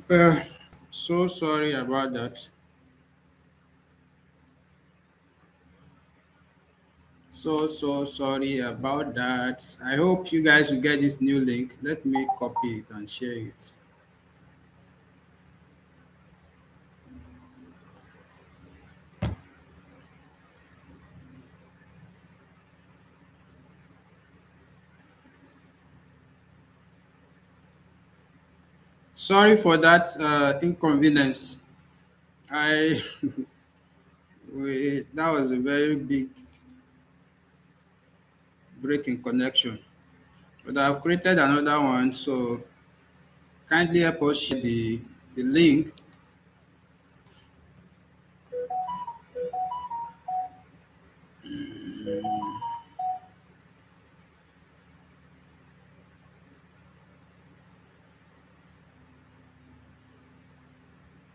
Uh, so sorry about that. So sorry about that. I hope you guys will get this new link. Let me copy it and share it. Sorry for that inconvenience. I that was a very big break in connection. But I've created another one, so kindly help us share the link.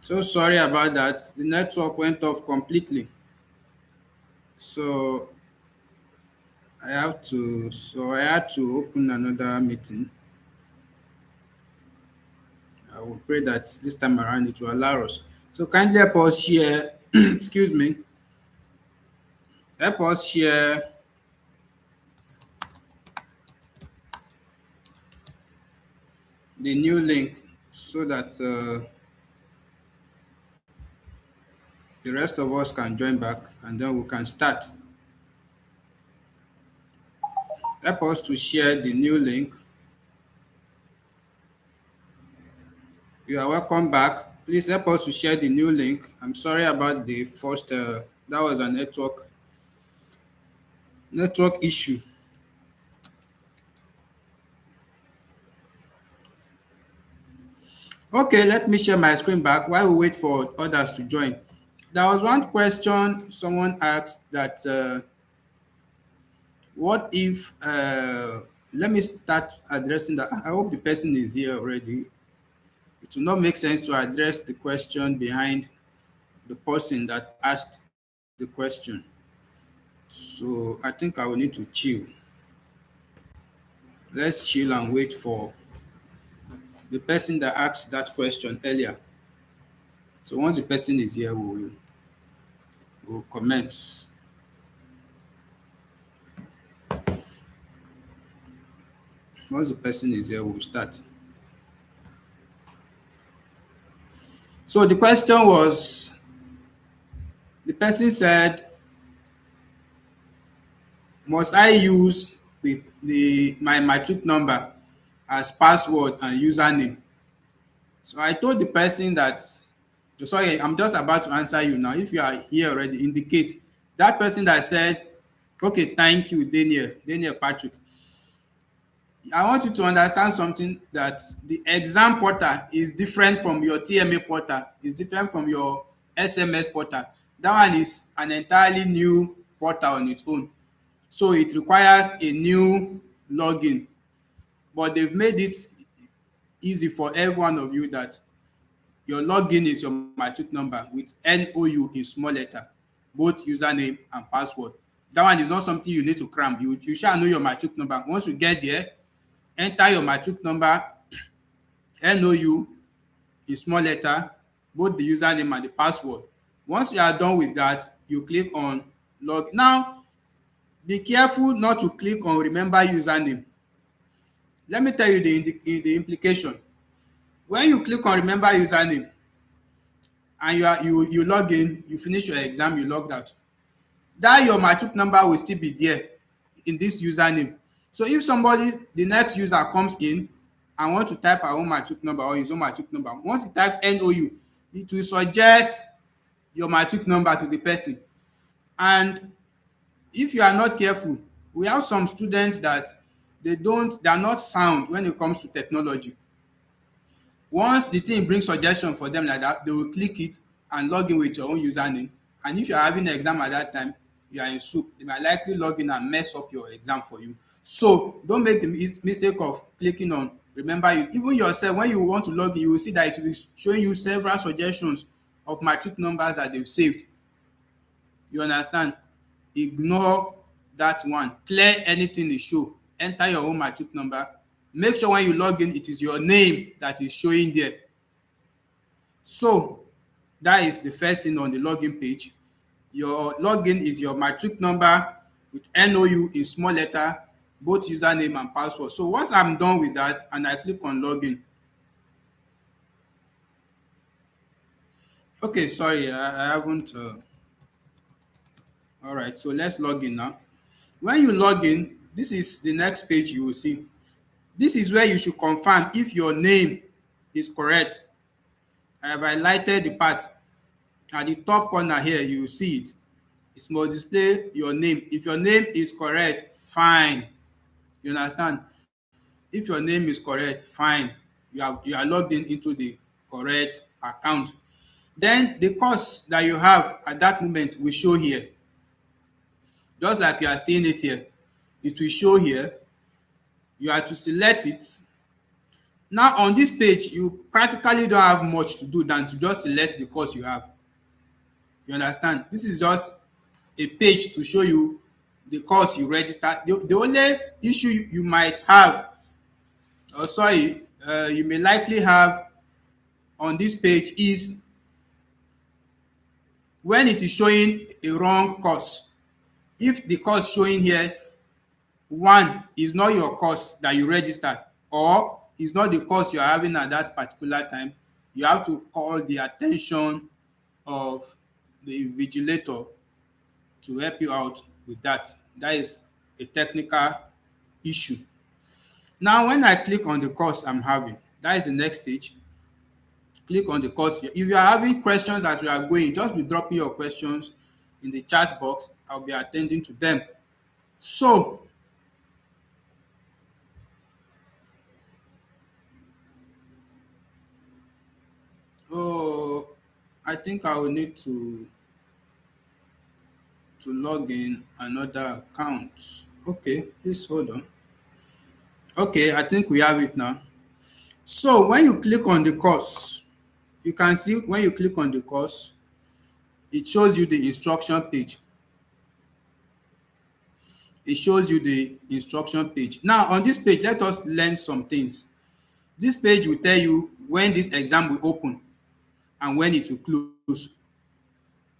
So sorry about that. The network went off completely. So I had to open another meeting. I will pray that this time around it will allow us. So kindly help us share, excuse me, help us share the new link so that the rest of us can join back and then we can start. Help us to share the new link. You are welcome back. Please help us to share the new link. I'm sorry about the first, that was a network issue. Okay, let me share my screen back while we wait for others to join. There was one question someone asked that what if, let me start addressing that. I hope the person is here already. It will not make sense to address the question behind the person that asked the question. So I think I will need to chill. Let's chill and wait for the person that asked that question earlier. So once the person is here, we will commence. Once the person is here, we'll start. So the question was, the person said, must I use my matric number as password and username? So I told the person that, sorry, I'm just about to answer you now. If you are here already, indicate. That person that said, okay, thank you, Daniel Patrick. I want you to understand something, that the exam portal is different from your TMA portal, is different from your SMS portal. That one is an entirely new portal on its own. So it requires a new login. But they've made it easy for every one of you that your login is your matric number with NOU in small letter, both username and password. That one is not something you need to cram. You shall know your matric number. Once you get there, enter your matric number, NOU in small letter, both the username and the password. Once you are done with that, you click on log. Now, be careful not to click on remember username. Let me tell you the implication. When you click on remember username and you log in, you finish your exam, you logged out, that your matric number will still be there in this username. So if somebody, the next user comes in and want to type her own matric number or his own matric number, once he types NOU, it will suggest your matric number to the person. And if you are not careful, we have some students that they are not sound when it comes to technology. Once the thing brings suggestion for them like that, they will click it and log in with your own username. And if you are having an exam at that time, you are in soup. They might likely log in and mess up your exam for you. So don't make the mistake of clicking on remember you. Even yourself, when you want to log in, you will see that it will be showing you several suggestions of matric numbers that they've saved. You understand? Ignore that one. Clear anything it show. Enter your own matric number. Make sure when you log in, it is your name that is showing there. So that is the first thing on the login page. Your login is your matric number with NOU in small letter, both username and password. So once I'm done with that and I click on login, okay, sorry, I haven't. All right, so let's log in now. When you log in, this is the next page you will see. This is where you should confirm if your name is correct. I have highlighted the part at the top corner here, you will see it. It must display your name. If your name is correct, fine. You understand? If your name is correct, fine. You are logged in into the correct account. Then the course that you have at that moment will show here. Just like you are seeing it here. It will show here. You are to select it. Now on this page, you practically don't have much to do than to just select the course you have. You understand? This is just a page to show you the course you register. The only issue you might have, or sorry, you may likely have on this page is when it is showing a wrong course. If the course showing here, one, is not your course that you registered, or is not the course you are having at that particular time, you have to call the attention of the invigilator to help you out with that. That is a technical issue. Now, when I click on the course I'm having, that is the next stage. Click on the course. If you are having questions as we are going, just be dropping your questions in the chat box. I'll be attending to them. So, oh, I think I will need to log in another account. Okay, please hold on. Okay, I think we have it now. So when you click on the course, you can see when you click on the course, it shows you the instruction page. It shows you the instruction page. Now on this page, let us learn some things. This page will tell you when this exam will open and when it will close.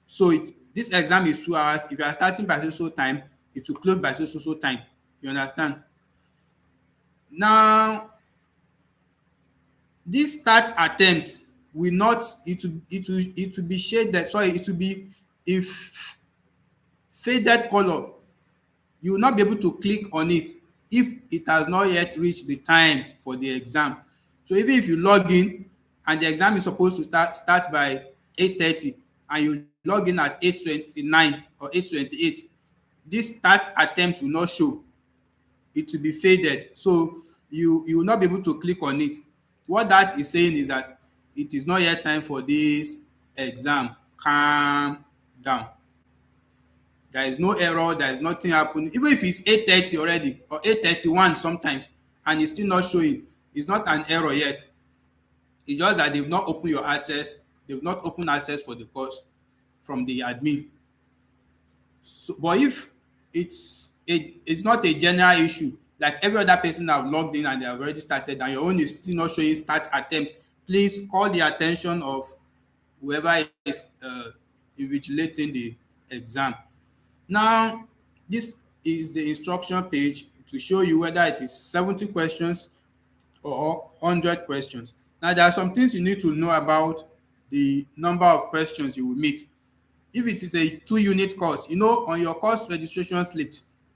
So this exam is 2 hours. If you are starting by so time, it will close by so time. You understand? Now, this start attempt will not, it will be shaded, sorry, it will be a faded color. You will not be able to click on it if it has not yet reached the time for the exam. So even if you log in and the exam is supposed to start by 8:30 and you log in at 8:29 or 8:28, this start attempt will not show. It will be faded. So you will not be able to click on it. What that is saying is that it is not yet time for this exam. Calm down. There is no error, there is nothing happening. Even if it's 8:30 already or 8:31 sometimes and it's still not showing, it's not an error yet. It's just that they've not opened your access, they've not opened access for the course from the admin. So, but if it's not a general issue, like every other person have logged in and they have already started and your own is still not showing start attempt, please call the attention of whoever is invigilating the exam. Now, this is the instruction page to show you whether it is 70 questions or 100 questions. Now, there are some things you need to know about the number of questions you will meet. If it is a 2-unit course, on your course registration slip,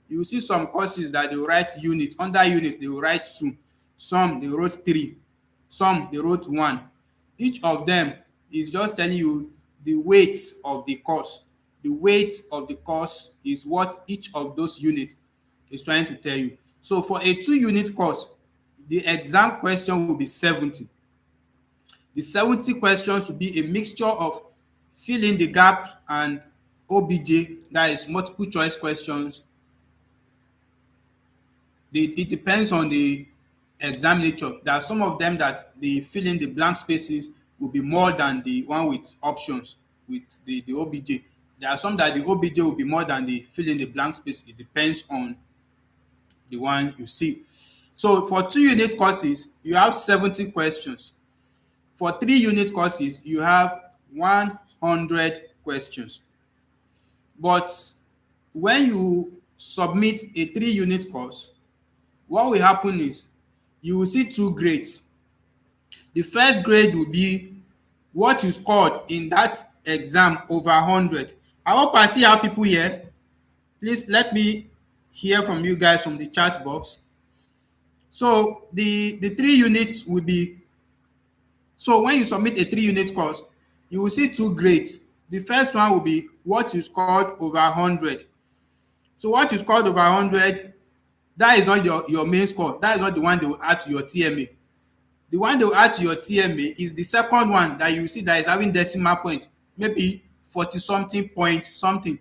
you will see some courses that they will write unit. Under units, they will write 2. Some, they wrote 3. Some, they wrote 1. Each of them is just telling you the weight of the course. The weight of the course is what each of those units is trying to tell you. So for a 2-unit course, the exam question will be 70. The 70 questions will be a mixture of fill in the gap and OBJ, that is multiple choice questions. It depends on the exam nature. There are some of them that the fill in the blank spaces will be more than the one with options with the OBJ. There are some that the OBJ will be more than the fill in the blank space. It depends on the one you see. So for 2-unit courses, you have 70 questions. For 3 unit courses, you have 100 questions. But when you submit a 3 unit course, what will happen is you will see two grades. The first grade will be what you scored in that exam over 100. I hope I see how people here. Please let me hear from you guys from the chat box. So the 3 units will be, so when you submit a 3 unit course, you will see two grades. The first one will be what you scored over 100. So what you scored over 100, that is not your main score. That is not the one they will add to your TMA. The one they will add to your TMA is the second one that you see that is having decimal point, maybe 40 something point something.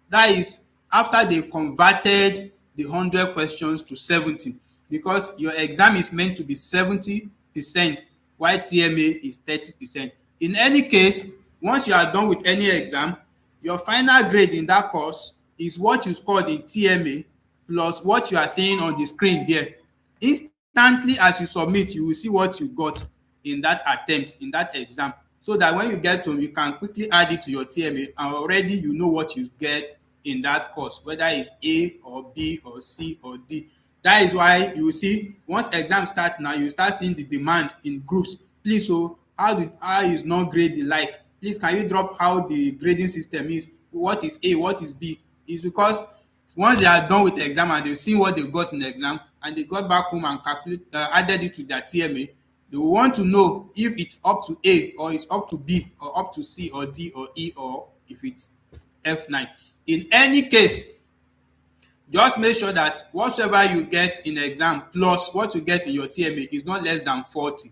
That is after they converted the 100 questions to 70, because your exam is meant to be 70%, while TMA is 30%. In any case, once you are done with any exam, your final grade in that course is what you scored in TMA plus what you are seeing on the screen there. Instantly as you submit, you will see what you got in that attempt, in that exam, so that when you get home, you can quickly add it to your TMA and already you know what you get in that course, whether it's A or B or C or D. That is why you will see once exam start now, you start seeing the demand in groups. Please, so how is non-grading like? Please, can you drop how the grading system is? What is A, what is B? It's because once they are done with the exam and they've seen what they got in the exam and they got back home and added it to their TMA, they will want to know if it's up to A or it's up to B or up to C or D or E or if it's F9. In any case, just make sure that whatsoever you get in the exam plus what you get in your TMA is not less than 40.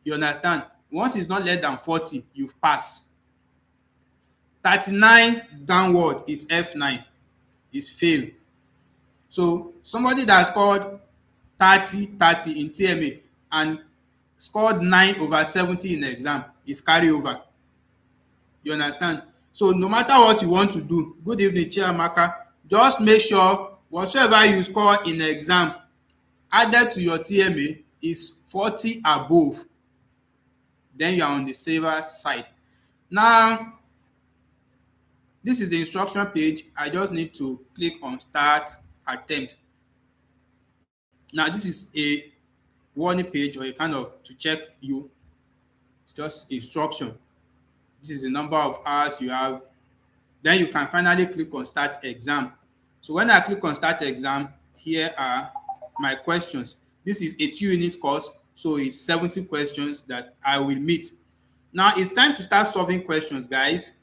You understand? Once it's not less than 40, you've passed. 39 downward is F9, is fail. So somebody that scored 30 in TMA and scored 9/70 in the exam is carryover. You understand? So no matter what you want to do, good evening Chiamaka, just make sure whatsoever you score in the exam added to your TMA is 40 above. Then you are on the safer side. Now, this is the instruction page. I just need to click on start attempt. Now, this is a warning page or a kind of to check you. It's just instruction. This is the number of hours you have. Then you can finally click on start exam. So when I click on start exam, here are my questions. This is a 2-unit course, so it's 70 questions that I will meet. Now it's time to start solving questions, guys.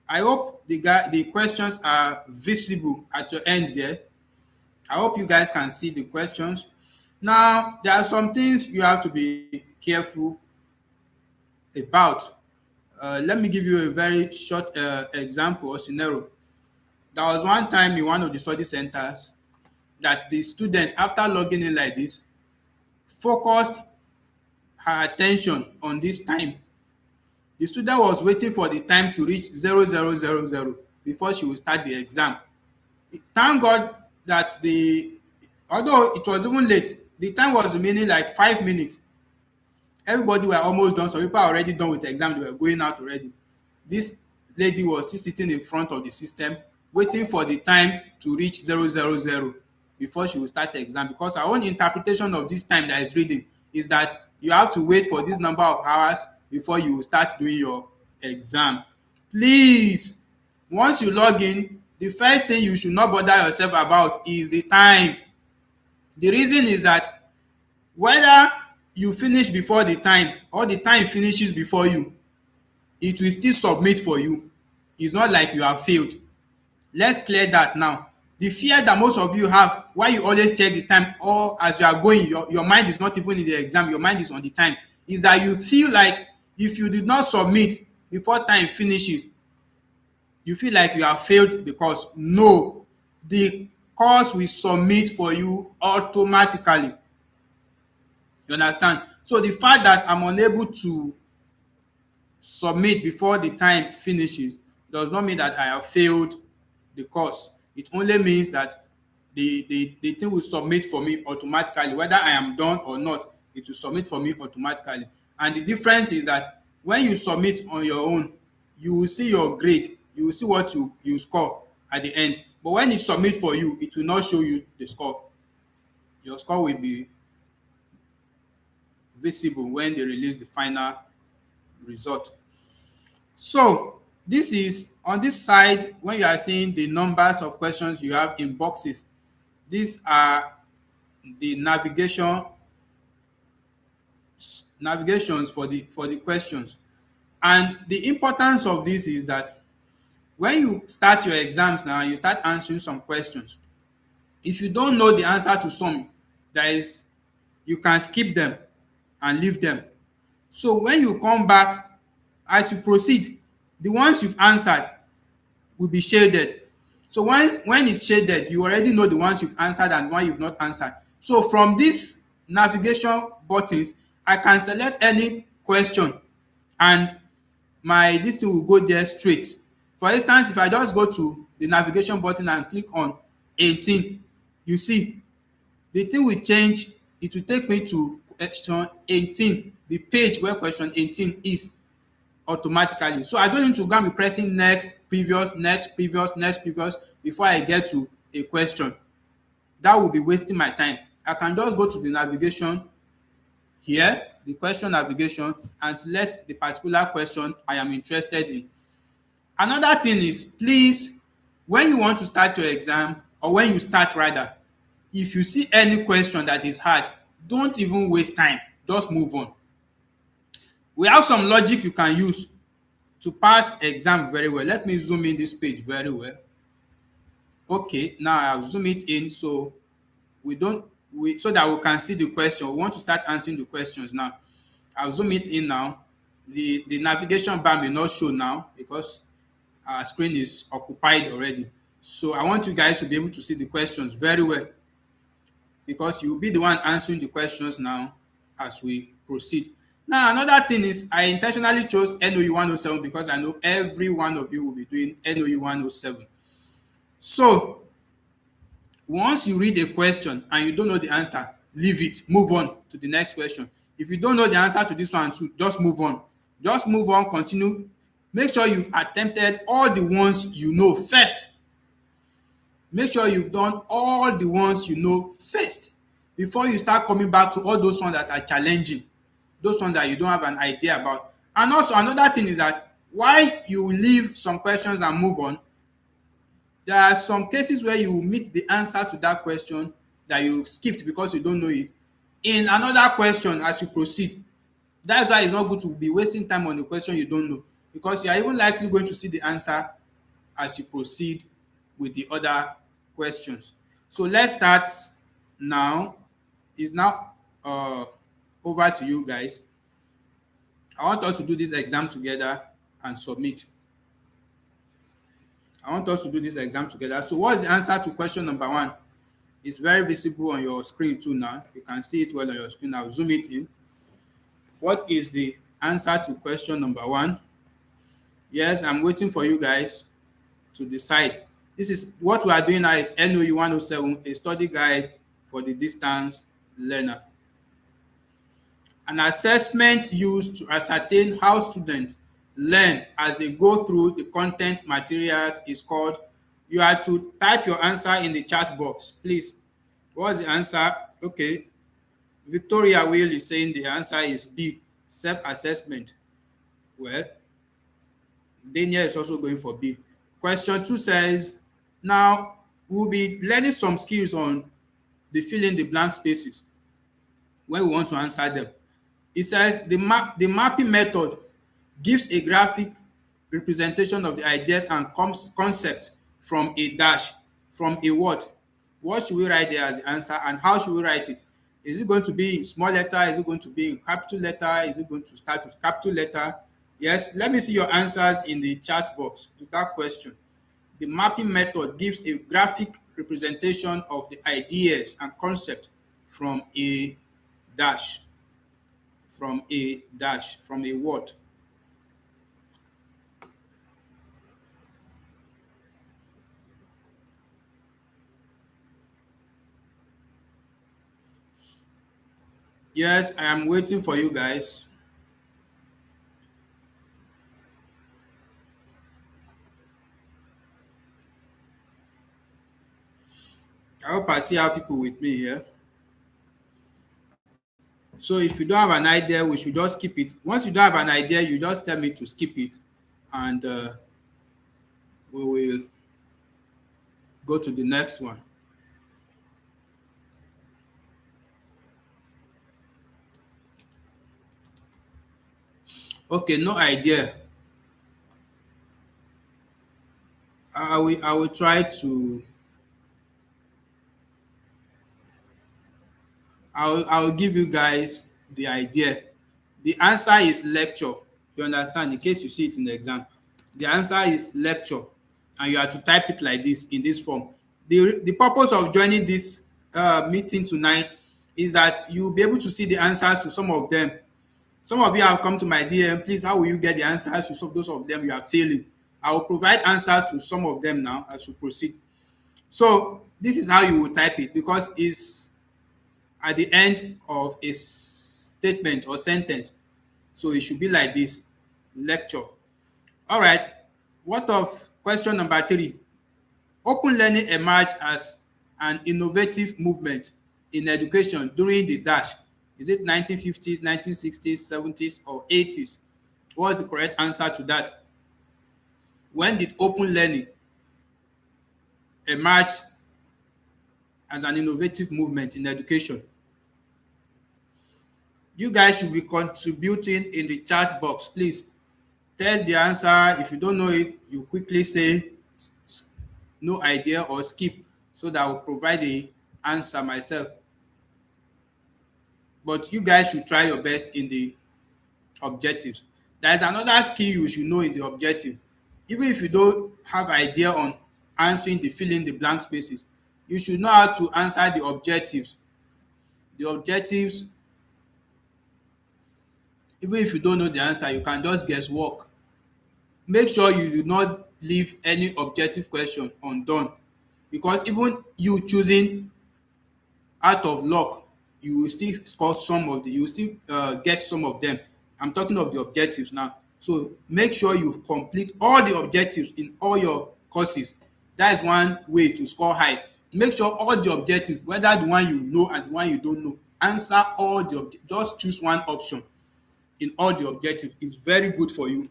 I hope the questions are visible at your end there. I hope you guys can see the questions. Now, there are some things you have to be careful about. Let me give you a very short example or scenario. There was one time in one of the study centers that the student, after logging in like this, focused her attention on this time. The student was waiting for the time to reach 0000 before she would start the exam. Thank God that although it was even late, the time was remaining like 5 minutes. Everybody were almost done. Some people are already done with the exam. They were going out already. This lady was still sitting in front of the system, waiting for the time to reach 000 before she will start the exam. Because our own interpretation of this time that is reading is that you have to wait for this number of hours before you will start doing your exam. Please, once you log in, the first thing you should not bother yourself about is the time. The reason is that whether you finish before the time or the time finishes before you, it will still submit for you. It's not like you have failed. Let's clear that now. The fear that most of you have, why you always check the time or as you are going, your mind is not even in the exam, your mind is on the time, is that you feel like if you did not submit before time finishes, you feel like you have failed the course. No, the course will submit for you automatically. You understand? So the fact that I'm unable to submit before the time finishes does not mean that I have failed the course. It only means that the thing will submit for me automatically. Whether I am done or not, it will submit for me automatically. And the difference is that when you submit on your own, you will see your grade, you will see what you score at the end. But when it submit for you, it will not show you the score. Your score will be visible when they release the final result. So this is on this side. When you are seeing the numbers of questions you have in boxes, these are the navigations for the questions. And the importance of this is that when you start your exams now, you start answering some questions. If you don't know the answer to some, there is you can skip them and leave them. So when you come back, as you proceed, the ones you've answered will be shaded. So when it's shaded, you already know the ones you've answered and one you've not answered. So from these navigation buttons, I can select any question and my this thing will go there straight. For instance, if I just go to the navigation button and click on 18, you see the thing will change. It will take me to question 18, the page where question 18 is, automatically. So I don't need to go and be pressing next, previous, next, previous, next, previous before I get to a question. That will be wasting my time. I can just go to the navigation here, the question navigation, and select the particular question I am interested in. Another thing is, please, when you want to start your exam, or when you start rather, if you see any question that is hard, don't even waste time, just move on. We have some logic you can use to pass exam very well. Let me zoom in this page very well. Okay, now I've zoomed it in so we don't so that we can see the question. We want to start answering the questions now. I'll zoom it in now. The navigation bar may not show now because our screen is occupied already. So I want you guys to be able to see the questions very well, because you will be the one answering the questions now as we proceed. Now, another thing is I intentionally chose NOE 107 because I know every one of you will be doing NOE 107. So once you read a question and you don't know the answer, leave it, move on to the next question. If you don't know the answer to this one too, just move on. Just move on, continue. Make sure you've attempted all the ones you know first. Make sure you've done all the ones you know first before you start coming back to all those ones that are challenging, those ones that you don't have an idea about. And also another thing is that while you leave some questions and move on, there are some cases where you will meet the answer to that question that you skipped because you don't know it in another question as you proceed. That's why it's not good to be wasting time on a question you don't know, because you are even likely going to see the answer as you proceed with the other questions. So let's start now. It's now over to you guys. I want us to do this exam together and submit. I want us to do this exam together. So what's the answer to question number 1? It's very visible on your screen too now. You can see it well on your screen. I'll zoom it in. What is the answer to question number 1? Yes, I'm waiting for you guys to decide. This is what we are doing now is NOE 107, a study guide for the distance learner. An assessment used to ascertain how students learn as they go through the content materials is called. You are to type your answer in the chat box, please. What's the answer? Okay. Victoria Will is saying the answer is B, self-assessment. Well, Daniel is also going for B. Question 2 says, now we'll be learning some skills on the fill in the blank spaces when we want to answer them. It says the mapping method gives a graphic representation of the ideas and concept from a dash, from a word. What should we write there as the answer, and how should we write it? Is it going to be in small letter? Is it going to be in capital letter? Is it going to start with capital letter? Yes, let me see your answers in the chat box to that question. The mapping method gives a graphic representation of the ideas and concept from a dash, from a word. Yes, I am waiting for you guys. hope I see how people with me here. So if you don't have an idea, we should just skip it. Once you don't have an idea, you just tell me to skip it, and we will go to the next one. Okay, no idea. I will try to. I will give you guys the idea. The answer is lecture. You understand? In case you see it in the exam, the answer is lecture, and you have to type it like this in this form. The purpose of joining this meeting tonight is that you will be able to see the answers to some of them. Some of you have come to my DM. Please, how will you get the answers to some those of them you are failing? I will provide answers to some of them now as we proceed. So this is how you will type it, because it's at the end of a statement or sentence. So it should be like this: lecture. All right. What of question number 3? Open learning emerged as an innovative movement in education during the dash. Is it 1950s, 1960s, 70s, or 80s? What is the correct answer to that? When did open learning emerge as an innovative movement in education? You guys should be contributing in the chat box. Please tell the answer. If you don't know it, you quickly say no idea or skip, so that I will provide the answer myself. But you guys should try your best in the objectives. There is another skill you should know in the objective. Even if you don't have idea on answering the fill in the blank spaces, you should know how to answer the objectives. The objectives, even if you don't know the answer, you can just guess work. Make sure you do not leave any objective question undone, because even you choosing out of luck, you will still score some of the, you will still get some of them. I'm talking of the objectives now. So make sure you complete all the objectives in all your courses. That is one way to score high. Make sure all the objectives, whether the one you know and the one you don't know, answer all the just choose one option in all the objectives. It's very good for you.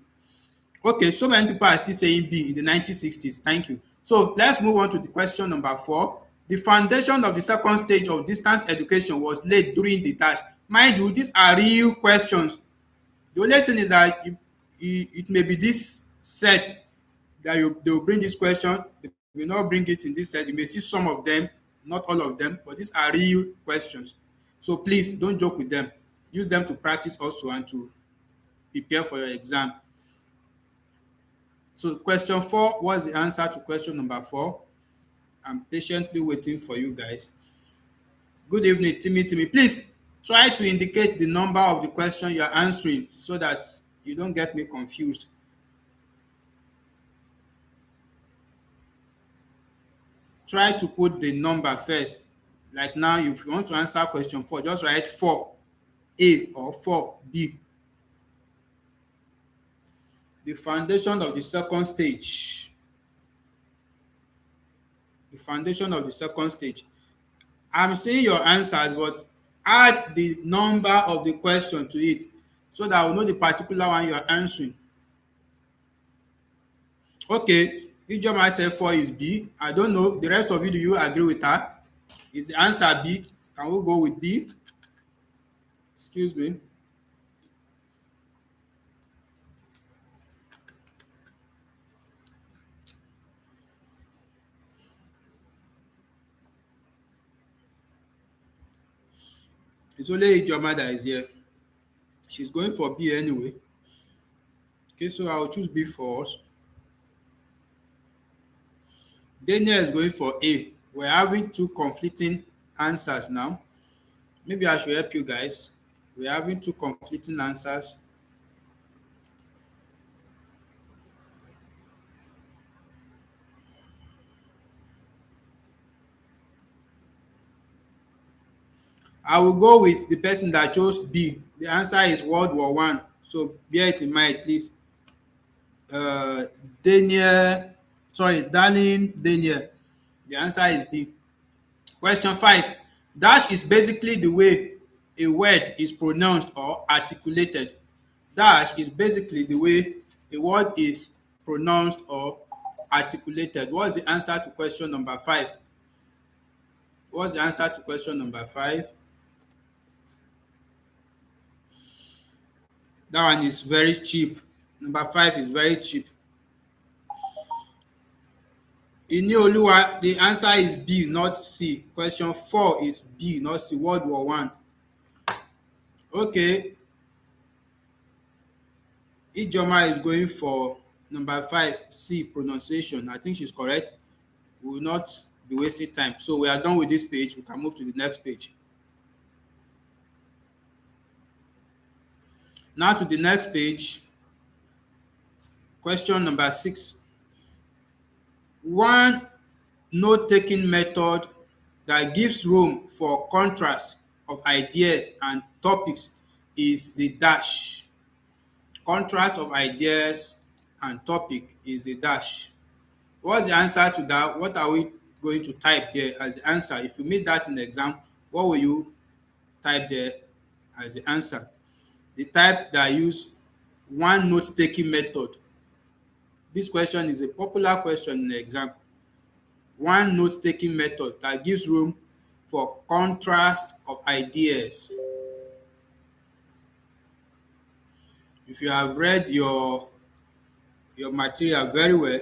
Okay, so many people are still saying B in the 1960s. Thank you. So let's move on to the question number 4. The foundation of the second stage of distance education was laid during the dash. Mind you, these are real questions. The only thing is that it may be this set that they will bring this question. They will not bring it in this set. You may see some of them, not all of them, but these are real questions. So please don't joke with them. Use them to practice also and to prepare for your exam. So question 4 was the answer to question number 4. I'm patiently waiting for you guys. Good evening, Timmy. Please try to indicate the number of the question you are answering so that you don't get me confused. Try to put the number first. Like now, if you want to answer question 4, just write 4A or 4B. The foundation of the second stage. The foundation of the second stage. I'm seeing your answers, but add the number of the question to it so that I will know the particular one you are answering. Okay, Eexam said 4 is B. I don't know. The rest of you, do you agree with that? Is the answer B? Can we go with B? Excuse me. It's only Eexam that is here. She's going for B anyway. Okay, so I'll choose B for us. Daniel is going for A. We're having two conflicting answers now. Maybe I should help you guys. We're having two conflicting answers. I will go with the person that chose B. The answer is World War One. So bear it in mind, please. Daniel, sorry, Darling Daniel. The answer is B. Question 5. Dash is basically the way a word is pronounced or articulated. Dash is basically the way a word is pronounced or articulated. What's the answer to question number 5? What's the answer to question number 5? That one is very cheap. Number 5 is very cheap. Inioluwa, the answer is B, not C. Question 4 is B, not C. World War One. Okay, Ijoma is going for number 5, C, pronunciation. I think she's correct. We will not be wasting time. So we are done with this page. We can move to the next page. Now to the next page. Question number 6. One note-taking method that gives room for contrast of ideas and topics is the dash. Contrast of ideas and topic is a dash. What's the answer to that? What are we going to type there as the answer? If you made that in the exam, what will you type there as the answer? The type that use one note-taking method. This question is a popular question in the exam. One note-taking method that gives room for contrast of ideas. If you have read your material very well,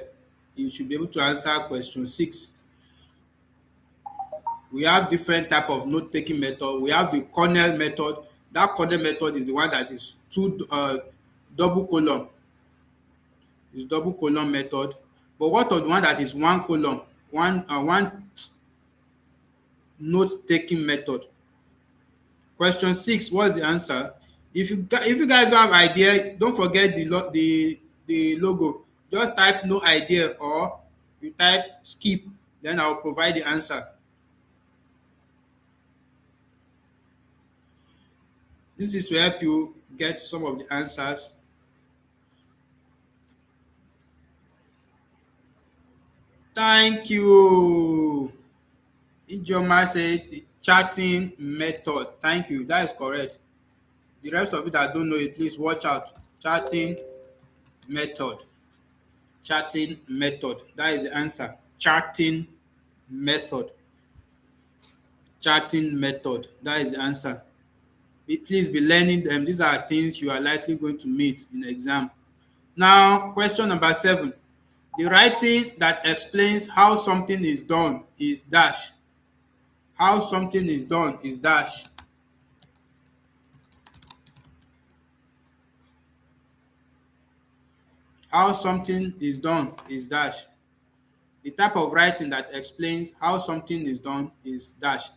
you should be able to answer question 6. We have different type of note-taking method. We have the Cornell method. That Cornell method is the one that is double column. It's double column method. But what of the one that is one column? One note-taking method. Question 6, what's the answer? If you guys don't have idea, don't forget the logo. Just type no idea or you type skip, then I'll provide the answer. This is to help you get some of the answers. Thank you. Ijoma said the chatting method. Thank you. That is correct. The rest of it, I don't know it. Please watch out. Chatting method. Chatting method. That is the answer. Chatting method. Chatting method. That is the answer. Please be learning them. These are things you are likely going to meet in the exam. Now, question number 7. The writing that explains how something is done is dash. How something is done is dash. How something is done is dash. The type of writing that explains how something is done is dash.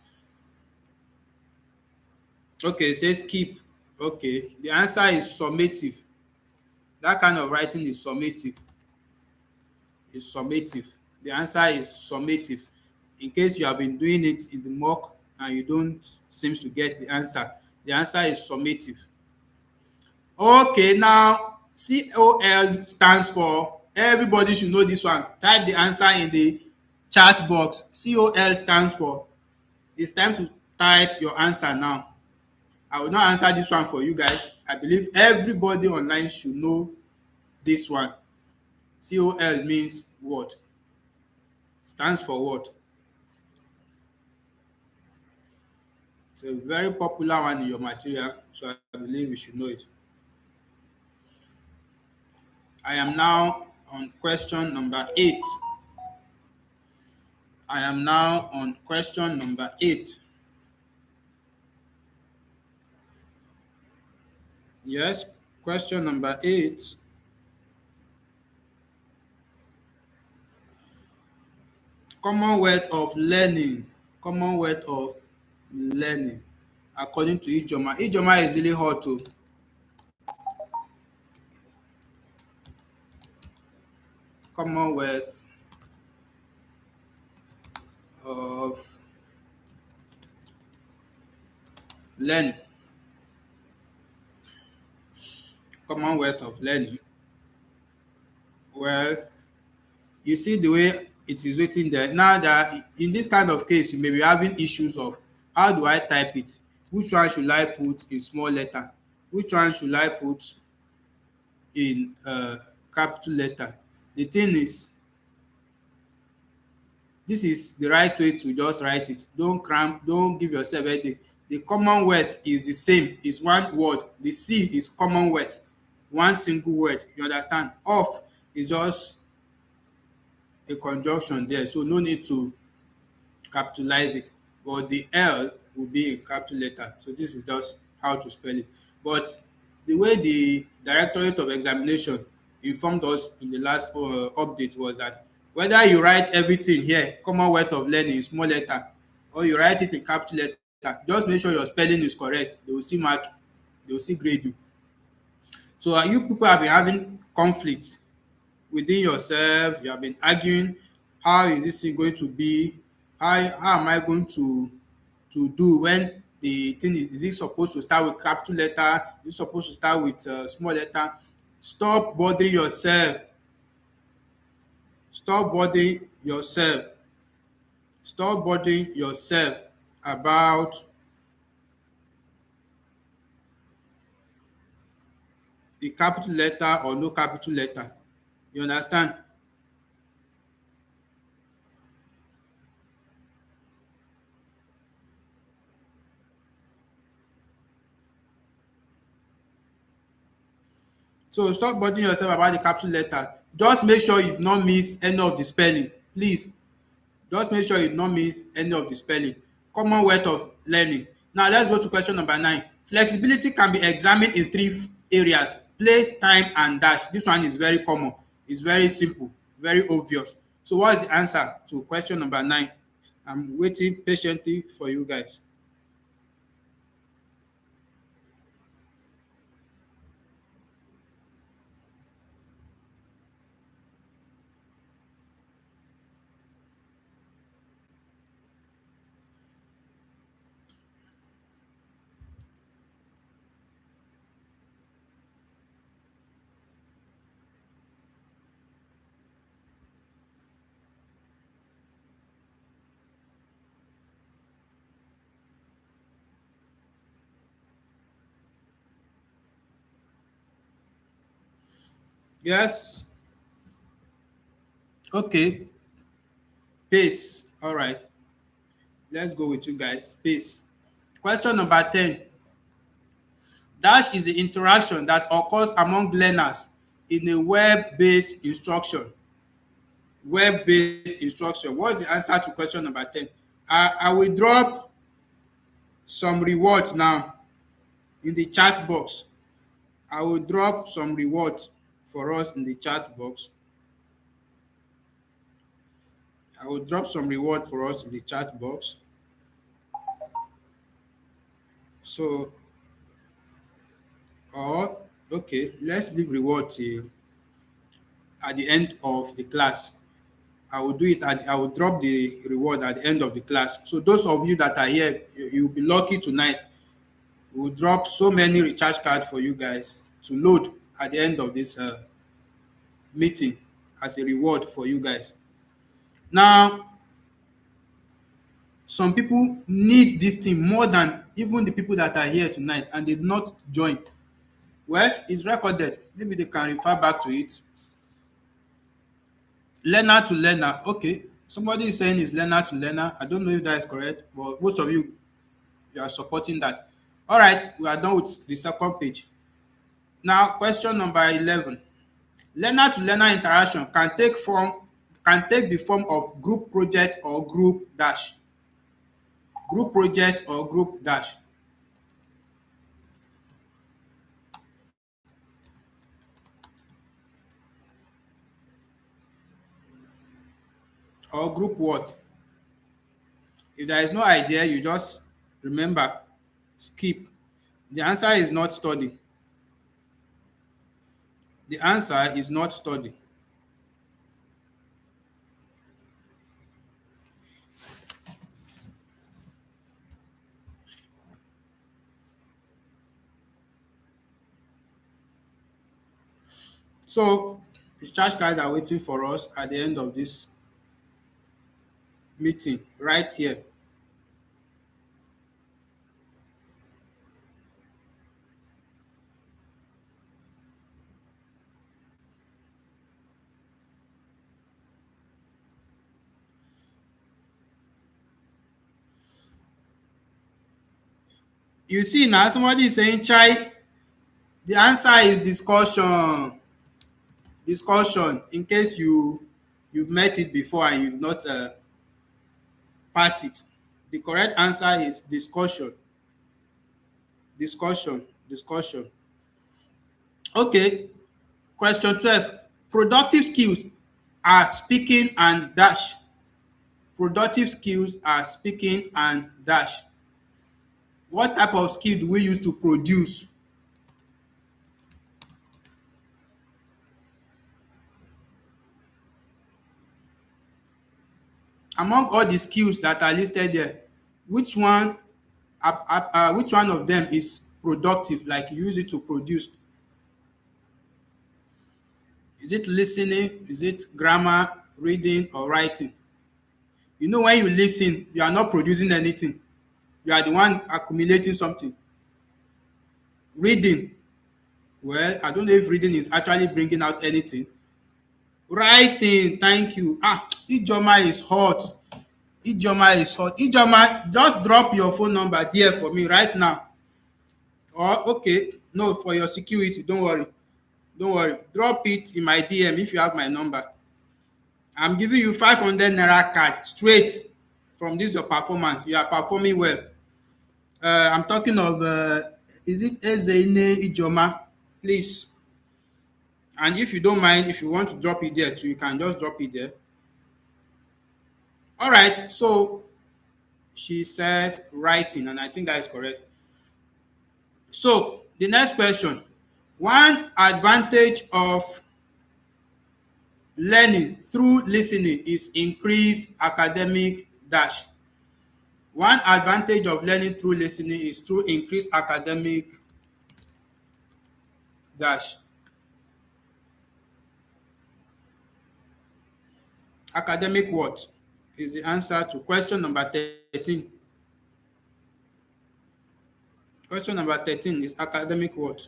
Okay, it says keep. Okay, the answer is summative. That kind of writing is summative. Is summative. The answer is summative. In case you have been doing it in the mock and you don't seem to get the answer is summative. Okay, now COL stands for, everybody should know this one. Type the answer in the chat box. COL stands for, it's time to type your answer now. I will not answer this one for you guys. I believe everybody online should know this one. COL means what? Stands for what? It's a very popular one in your material, so I believe you should know it. I am now on question number 8. I am now on question number 8. Yes, question number 8. Commonwealth of learning. Commonwealth of learning. According to Ijoma. Ijoma is really hot too. Commonwealth of learning. Commonwealth of learning. Well, you see the way it is written there. Now that in this kind of case, you may be having issues of how do I type it? Which one should I put in small letter? Which one should I put in capital letter? The thing is, this is the right way to just write it. Don't cram, don't give yourself headache. The commonwealth is the same, is one word. The C is commonwealth, one single word. You understand? Off is just a conjunction there, so no need to capitalize it, but the L will be in capital letter. So this is just how to spell it. But the way the Directorate of Examination informed us in the last update was that whether you write everything here, Commonwealth of Learning in small letter, or you write it in capital letter, just make sure your spelling is correct. They will still mark, they will still grade you. So you people have been having conflict within yourself. You have been arguing, how is this thing going to be, how am I going to do when the thing is it supposed to start with capital letter, is it supposed to start with small letter? Stop bothering yourself, stop bothering yourself, stop bothering yourself about the capital letter or no capital letter. You understand? So stop bothering yourself about the capital letter. Just make sure you do not miss any of the spelling, please. Just make sure you do not miss any of the spelling. Commonwealth of Learning. Now let's go to question number 9. Flexibility can be examined in three areas: place, time, and dash. This one is very common. It's very simple, very obvious. So what is the answer to question number 9? I'm waiting patiently for you guys. Yes. Okay. Pace. All right. Let's go with you guys. Pace. Question number 10. Dash is the interaction that occurs among learners in a web-based instruction. Web-based instruction. What is the answer to question number 10? I will drop some rewards now in the chat box. I will drop some rewards for us in the chat box. I will drop some reward for us in the chat box. So, or okay, let's leave reward till at the end of the class. I will do it I will drop the reward at the end of the class. So those of you that are here, you'll be lucky tonight. We'll drop so many recharge cards for you guys to load at the end of this meeting as a reward for you guys. Now, some people need this thing more than even the people that are here tonight and did not join. Well, it's recorded. Maybe they can refer back to it. Learner to learner. Okay. Somebody is saying it's learner to learner. I don't know if that is correct, but most of you are supporting that. All right, we are done with the second page. Now, question number 11. Learner to learner interaction can take the form of group project or group dash. Group project or group dash. Or group what? If there is no idea, you just remember, skip. The answer is not study. The answer is not study. So, the charge cards are waiting for us at the end of this meeting right here. You see now, somebody is saying chai. The answer is discussion. Discussion. In case you've met it before and you've not passed it. The correct answer is discussion. Discussion. Discussion. Okay. Question 12. Productive skills are speaking and dash. Productive skills are speaking and dash. What type of skill do we use to produce? Among all the skills that are listed there, which one which one of them is productive, like you use it to produce? Is it listening? Is it grammar, reading, or writing? You know, when you listen, you are not producing anything. You are the one accumulating something. Reading, well, I don't know if reading is actually bringing out anything. Writing, thank you. Ijoma is hot. Ijoma is hot. Ijoma, just drop your phone number there for me right now. Or okay, no, for your security, don't worry. Don't worry. Drop it in my DM if you have my number. I'm giving you 500 naira card straight from this your performance. You are performing well. I'm talking of is it Ezeine Ijoma? Please. And if you don't mind, if you want to drop it there too, you can just drop it there. All right. So she says writing, and I think that is correct. So the next question. One advantage of learning through listening is increased academic dash. One advantage of learning through listening is through increased academic dash. Academic what is the answer to question number 13. Question number 13 is academic what?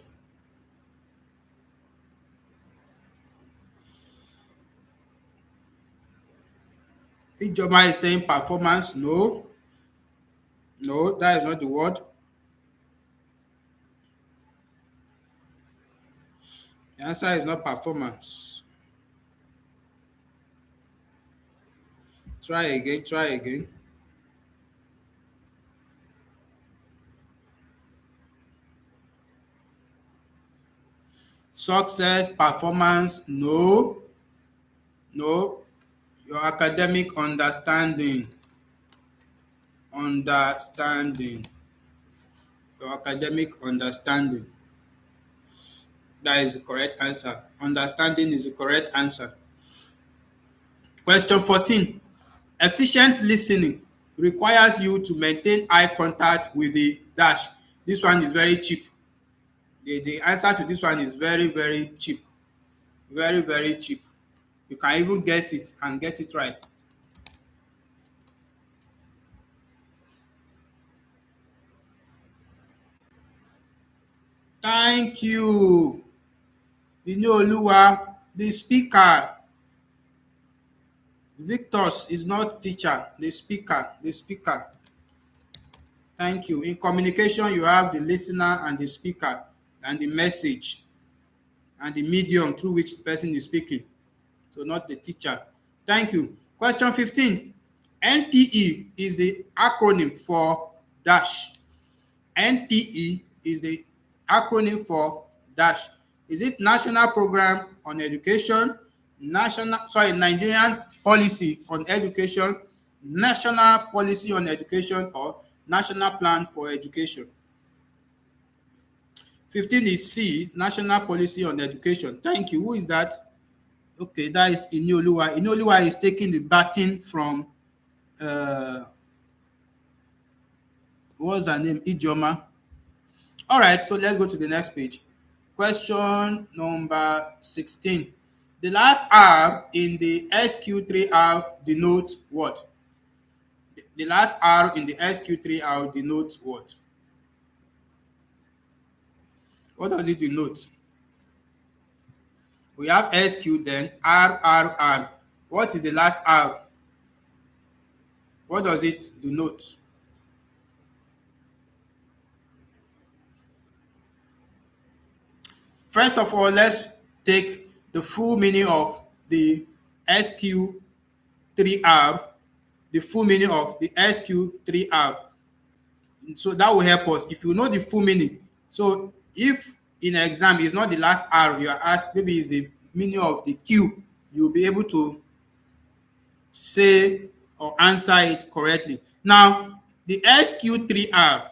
Ijoma is saying performance. No. No, that is not the word. The answer is not performance. Try again, try again. Success, performance, no. No. Your academic understanding. Understanding. Your academic understanding. That is the correct answer. Understanding is the correct answer. Question 14. Efficient listening requires you to maintain eye contact with the dash. This one is very cheap. The answer to this one is very, very cheap. Very, very cheap. You can even guess it and get it right. Thank you. Oluwa, the speaker. Victus is not teacher, the speaker, the speaker. Thank you. In communication, you have the listener and the speaker and the message and the medium through which the person is speaking. So not the teacher. Thank you. Question 15. NPE is the acronym for dash. NPE is the acronym for dash. Is it National Program on Education, Nigerian Policy on Education, National Policy on Education, or National Plan for Education? 15 is C, National Policy on Education. Thank you. Who is that? Okay, that is Inioluwa. Inioluwa is taking the baton from what's her name? Ijoma. All right, so let's go to the next page. Question number 16. The last R in the SQ3R denotes what? The last R in the SQ3R denotes what? What does it denote? We have SQ, then RRR. What is the last R? What does it denote? First of all, let's take the full meaning of the SQ3R, the full meaning of the SQ3R. So that will help us if you know the full meaning. So if in an exam it's not the last R you are asked, maybe it's the meaning of the Q, you'll be able to say or answer it correctly. Now, the SQ3R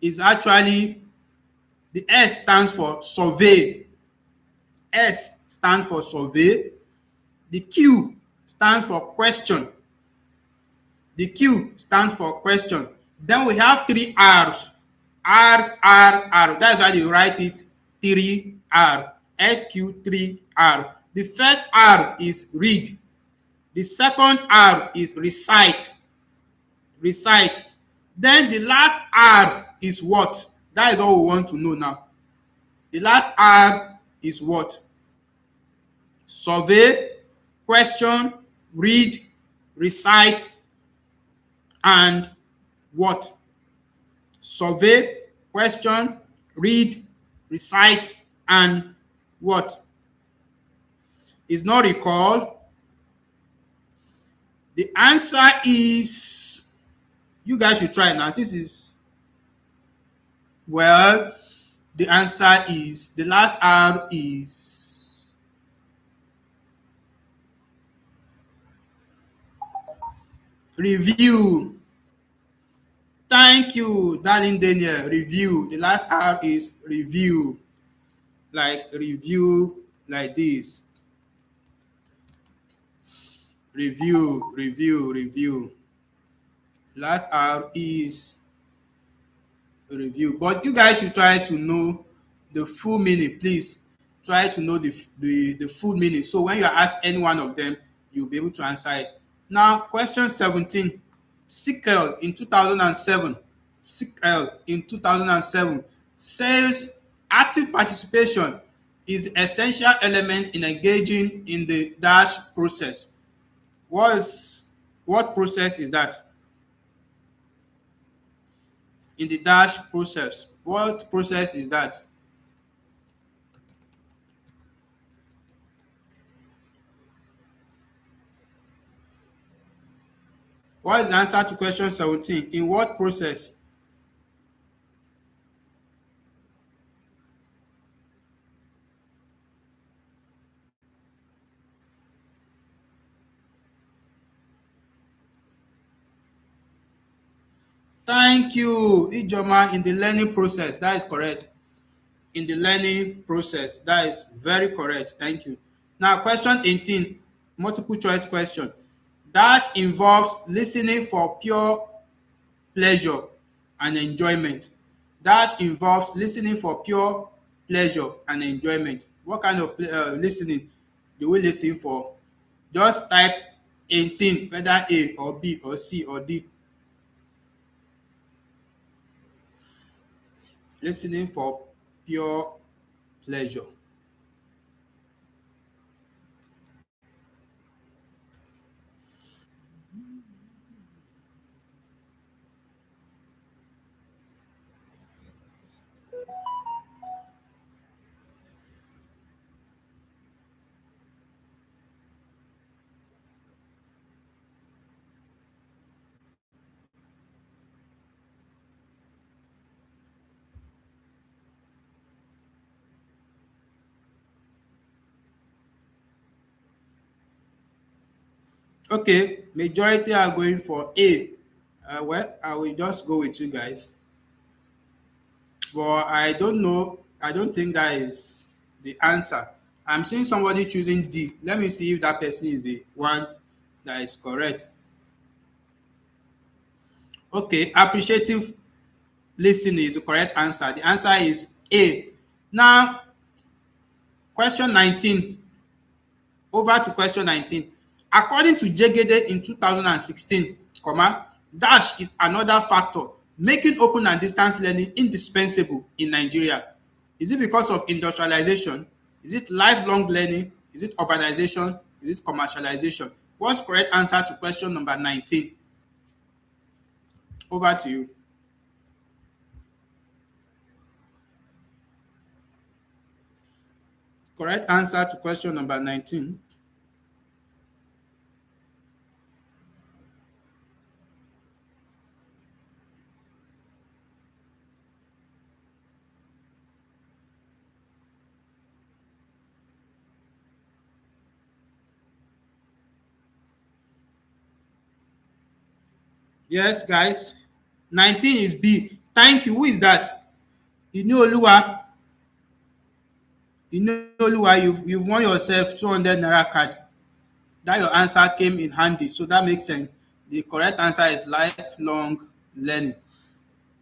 is actually, the S stands for survey. S stands for survey. The Q stands for question. The Q stands for question. Then we have three R's. R, R, R. That's why you write it 3R. SQ3R. The first R is read. The second R is recite. Recite. Then the last R is what? That is all we want to know now. The last R is what? Survey, question, read, recite, and what? Survey, question, read, recite, and what? Is not recall. The answer is, you guys should try now. This is, well, the answer is, the last R is review. Thank you, darling Daniel. Review. The last R is review. Like review, like this. Review, review, review. Last R is review. But you guys should try to know the full meaning, please. Try to know the full meaning. So when you are asked any one of them, you'll be able to answer it. Now, question 17. Sickle in 2007. Sickle in 2007 says active participation is the essential element in engaging in the dash process. What process is that? In the dash process. What process is that? What is the answer to question 17? In what process? Thank you, Ijoma, in the learning process. That is correct. In the learning process. That is very correct. Thank you. Now, question 18, multiple choice question. Dash involves listening for pure pleasure and enjoyment. Dash involves listening for pure pleasure and enjoyment. What kind of listening do we listen for? Just type 18, whether A or B or C or D. Listening for pure pleasure. Okay, majority are going for A. Well, I will just go with you guys. But I don't know. I don't think that is the answer. I'm seeing somebody choosing D. Let me see if that person is the one that is correct. Okay, appreciative listening is the correct answer. The answer is A. Now, question 19. Over to question 19. According to Jegede in 2016, dash is another factor making open and distance learning indispensable in Nigeria. Is it because of industrialization? Is it lifelong learning? Is it urbanization? Is it commercialization? What's correct answer to question number 19? Over to you. Correct answer to question number 19. Yes, guys. 19 is B. Thank you. Who is that? Oluwa. Oluwa, you've won yourself 200 naira card. That your answer came in handy, so that makes sense. The correct answer is lifelong learning.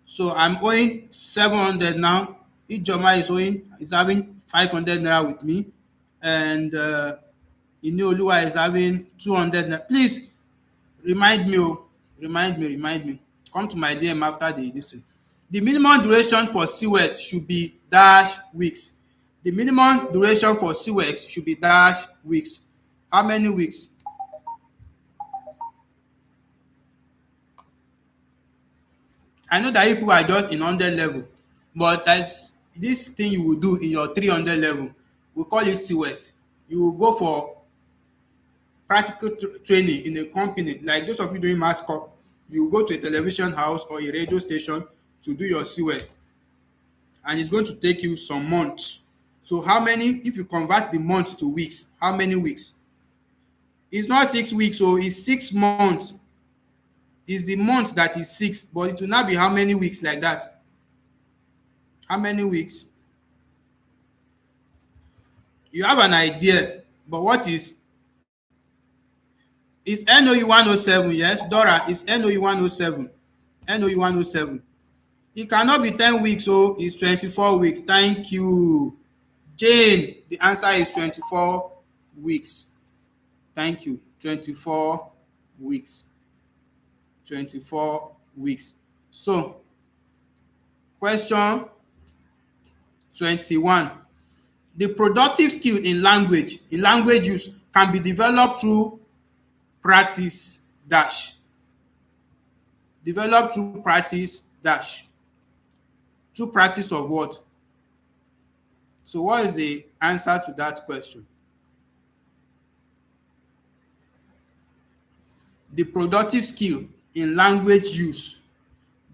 So I'm owing 700 now. Ijoma is having 500 naira with me, and Oluwa is having 200 naira. Please remind me, remind me. Come to my DM after the listen. The minimum duration for CWEX should be dash weeks. The minimum duration for CWEX should be dash weeks. How many weeks? I know that you people are just in 100 level, but there's this thing you will do in your 300 level. We call it CWEX. You will go for practical training in a company. Like those of you doing mass com, you go to a television house or a radio station to do your CWEX, and it's going to take you some months. So how many, if you convert the months to weeks, how many weeks? It's not 6 weeks, so it's 6 months. It's the month that is 6, but it will not be how many weeks like that. How many weeks? You have an idea, but what is NOU 107? Yes, Dora, is NOU 107. NOU 107. It cannot be 10 weeks, so it's 24 weeks. Thank you. Jane, the answer is 24 weeks. Thank you. 24 weeks. 24 weeks. So, question 21. The productive skill in language use can be developed through practice dash. Developed through practice dash. Through practice of what? So what is the answer to that question? The productive skill in language use.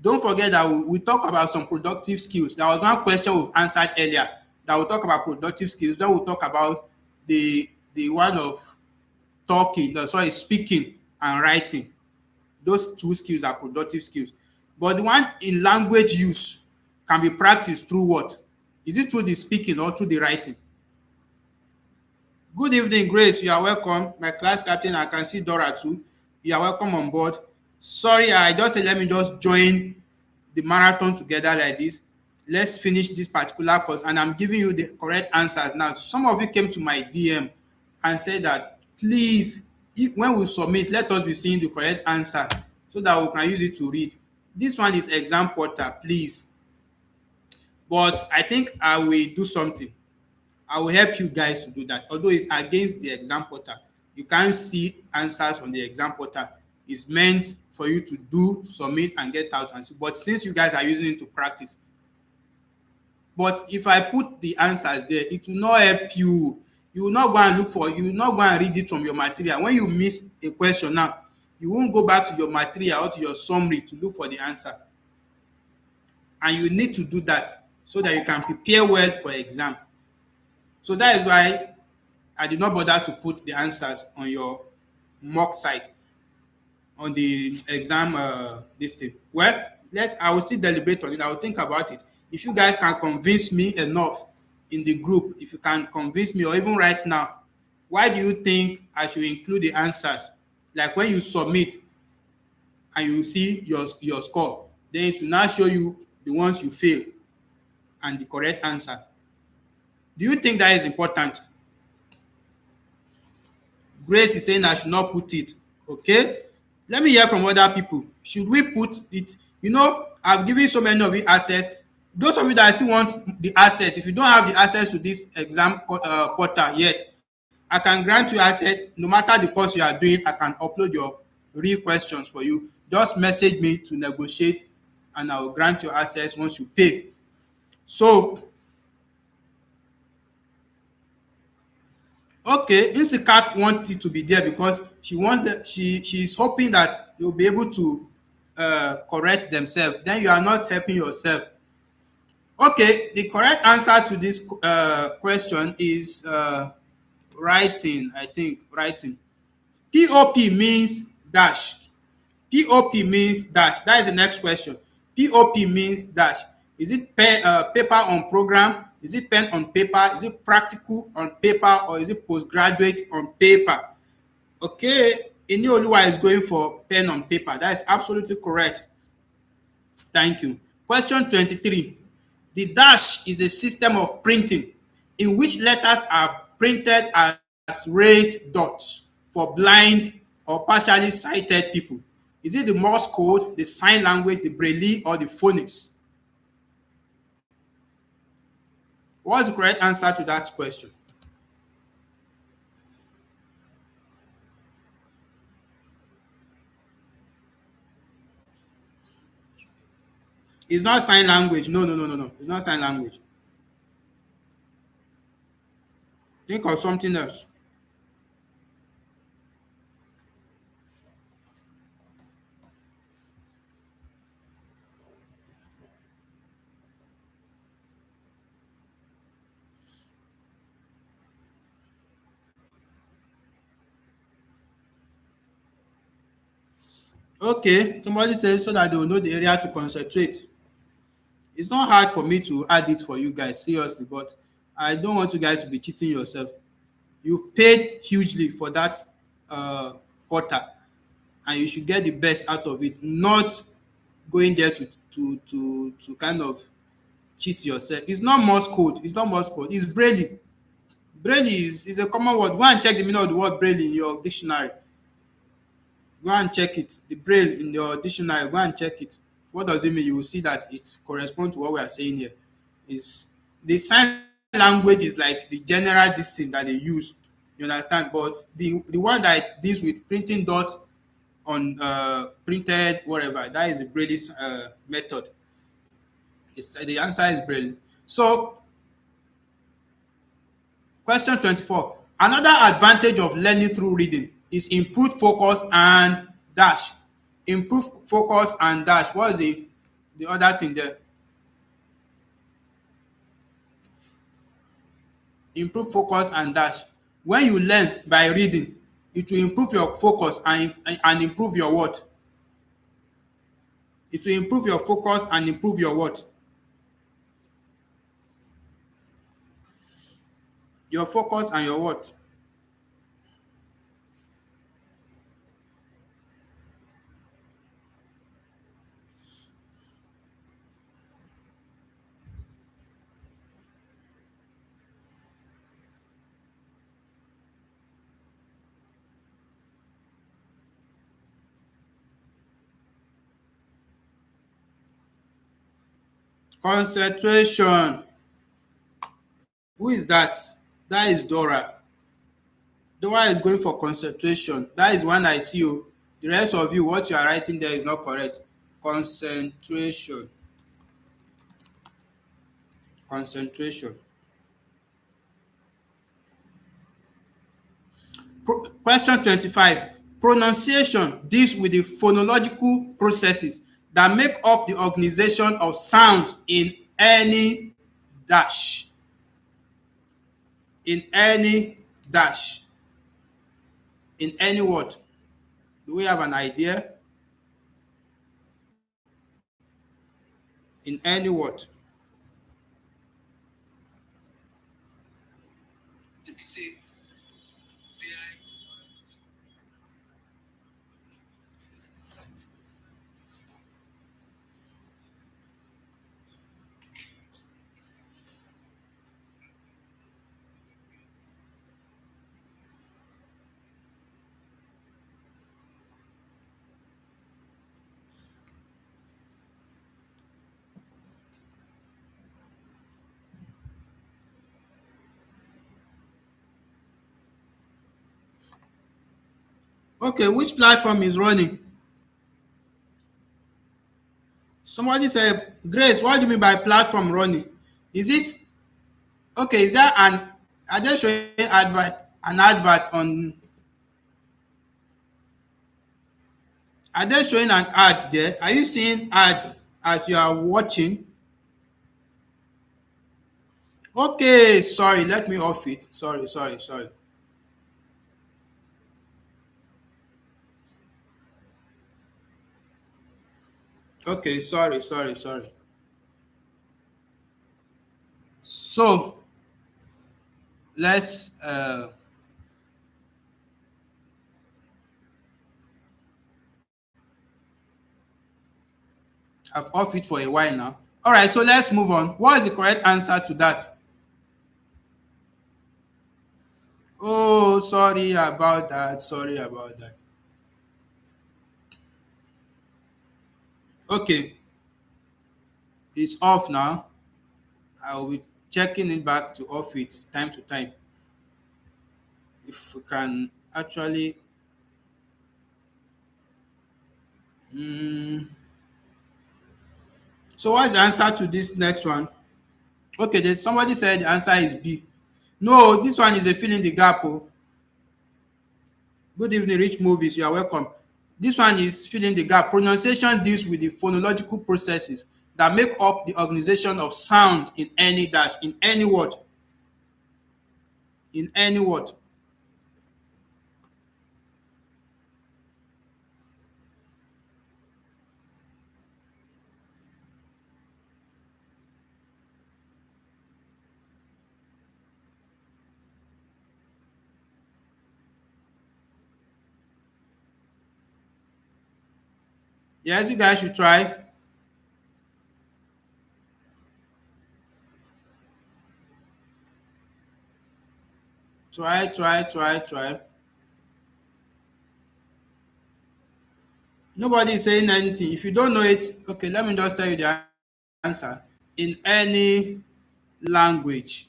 Don't forget that we talk about some productive skills. There was one question we've answered earlier that we talk about productive skills. Then we'll talk about the one of talking, speaking and writing. Those two skills are productive skills. But the one in language use can be practiced through what? Is it through the speaking or through the writing? Good evening, Grace. You are welcome. My class captain, I can see Dora too. You are welcome on board. Sorry, I just said let me just join the marathon together like this. Let's finish this particular course, and I'm giving you the correct answers now. Some of you came to my DM and said that please, when we submit, let us be seeing the correct answer so that we can use it to read. This one is exam portal, please. But I think I will do something. I will help you guys to do that. Although it's against the exam portal, you can't see answers on the exam portal. It's meant for you to do, submit, and get out and see. But since you guys are using it to practice, but if I put the answers there, it will not help you. You will not go and look for, you will not go and read it from your material. When you miss a question now, you won't go back to your material or to your summary to look for the answer. And you need to do that so that you can prepare well for exam. So that is why I did not bother to put the answers on your mock site, on the exam this thing. Well, I will still deliberate on it. I will think about it. If you guys can convince me enough in the group, if you can convince me, or even right now, why do you think I should include the answers? Like when you submit and you see your score, then it will now show you the ones you fail and the correct answer. Do you think that is important? Grace is saying I should not put it. Okay, let me hear from other people. Should we put it? I've given so many of you access. Those of you that still want the access, if you don't have the access to this exam portal yet, I can grant you access. No matter the course you are doing, I can upload your real questions for you. Just message me to negotiate, and I will grant you access once you pay. So, okay, Insikat wants it to be there because she's hoping that you'll be able to correct themselves. Then you are not helping yourself. Okay, the correct answer to this question is writing. I think writing. POP means dash. POP means dash. That is the next question. POP means dash. Is it paper on program? Is it pen on paper? Is it practical on paper? Or is it postgraduate on paper? Okay, Inioluwa is going for pen on paper. That is absolutely correct. Thank you. Question 23. The dash is a system of printing in which letters are printed as raised dots for blind or partially sighted people. Is it the Morse code, the sign language, the Braille, or the phonics? What's the correct answer to that question? It's not sign language. No, no, no, no, no. It's not sign language. Think of something else. Okay, somebody says so that they will know the area to concentrate. It's not hard for me to add it for you guys, seriously, but I don't want you guys to be cheating yourself. You paid hugely for that uh, portal, and you should get the best out of it, not going there to kind of cheat yourself. It's not Morse code. It's not Morse code. It's Braille. Braille is a common word. Go and check the meaning of the word Braille in your dictionary. Go and check it. The Braille in your dictionary. Go and check it. What does it mean? You will see that it corresponds to what we are saying here. Is the sign language is like the general this thing that they use. You understand? But the one that deals with printing dot on printed whatever, that is the Braille method. The answer is Braille. So, question 24. Another advantage of learning through reading is improved focus and dash. Improved focus and dash. What is the other thing there? Improve focus and dash. When you learn by reading, it will improve your focus and improve your what? It will improve your focus and improve your what? Your focus and your what? Concentration. Who is that? That is Dora. Dora is going for concentration. That is one I see you. The rest of you, what you are writing there is not correct. Concentration. Concentration. Question 25. Pronunciation deals with the phonological processes that make up the organization of sound in any dash. In any dash. In any what? Do we have an idea? In any what? Okay, which platform is running? Somebody said, Grace, what do you mean by platform running? Is it okay? Is there are they showing an advert on, are they showing an ad there? Are you seeing ads as you are watching? Okay, sorry, let me off it. Sorry. Okay, sorry. So let's I've off it for a while now. All right, so let's move on. What is the correct answer to that? Oh, sorry about that. Sorry about that. Okay, it's off now. I will be checking it back to off it time to time. If we can actually. Mm, so what's the answer to this next one? Okay, there's somebody said the answer is B. No, this one is a fill in the gap. Oh. Good evening, Rich Movies. You are welcome. This one is fill in the gap. Pronunciation deals with the phonological processes that make up the organization of sound in any dash, in any word. In any word. Yes, you guys should try. Try. Nobody is saying anything. If you don't know it, okay, let me just tell you the answer. In any language.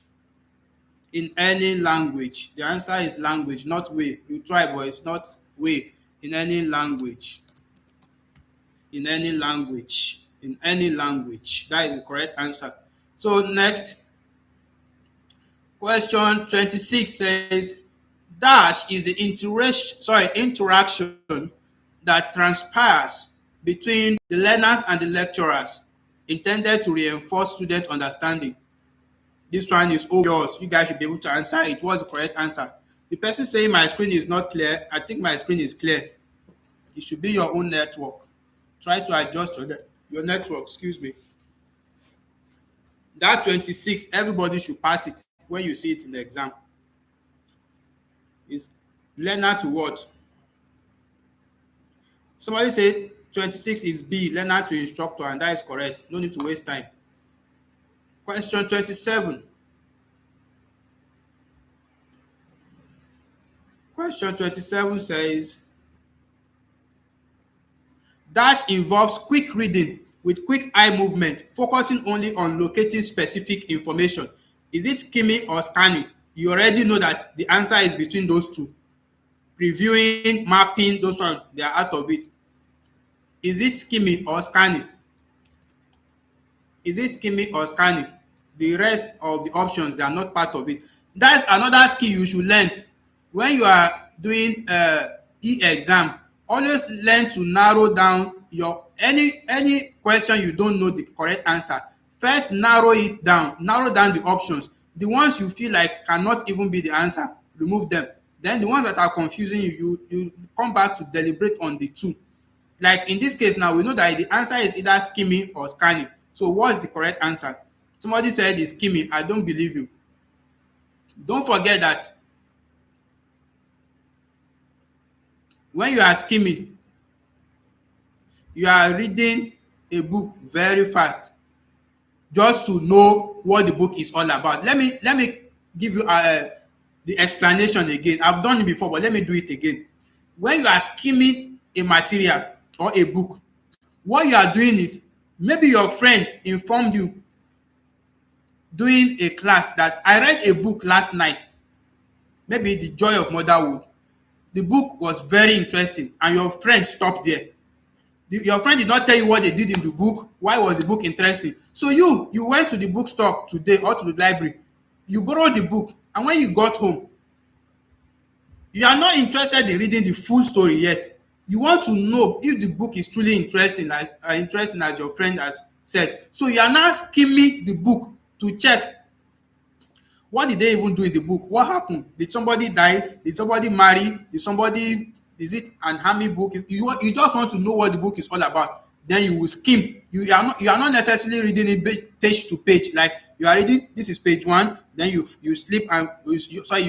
In any language. The answer is language, not way. You try, but it's not way. In any language. In any language. In any language. That is the correct answer. So next, question 26 says, dash is the interaction that transpires between the learners and the lecturers, intended to reinforce student understanding. This one is yours. You guys should be able to answer it. What's the correct answer? The person saying my screen is not clear, I think my screen is clear. It should be your own network. Try to adjust your network, excuse me. That 26, everybody should pass it when you see it in the exam. It's learner to what? Somebody say 26 is B, learner to instructor, and that is correct. No need to waste time. Question 27. Question 27 says, dash involves quick reading with quick eye movement, focusing only on locating specific information. Is it skimming or scanning? You already know that the answer is between those two. Previewing, mapping, those ones, they are out of it. Is it skimming or scanning? Is it skimming or scanning? The rest of the options, they are not part of it. That's another skill you should learn when you are doing e-exam. Always learn to narrow down your any question you don't know the correct answer. First, narrow down the options. The ones you feel like cannot even be the answer, remove them. Then the ones that are confusing you come back to deliberate on the two. Like in this case now, we know that the answer is either skimming or scanning. So what's the correct answer? Somebody said it's skimming. I don't believe you. Don't forget that when you are skimming, you are reading a book very fast just to know what the book is all about. Let me give you the explanation again. I've done it before, but let me do it again. When you are skimming a material or a book, what you are doing is, maybe your friend informed you during a class that I read a book last night, maybe The Joy of Motherhood. the book was very interesting and your friend stopped there. Your friend did not tell you what they did in the book. Why was the book interesting? So you went to the bookstore today or to the library, you borrowed the book, and when you got home, you are not interested in reading the full story yet. You want to know if the book is truly interesting as your friend has said. So you are now skimming the book to check what did they even do in the book. What happened? Did somebody die? Did somebody marry? Is it an army book? You just want to know what the book is all about. Then you will skim. You are not necessarily reading it page to page. Like you are reading, this is page one, then you sleep and you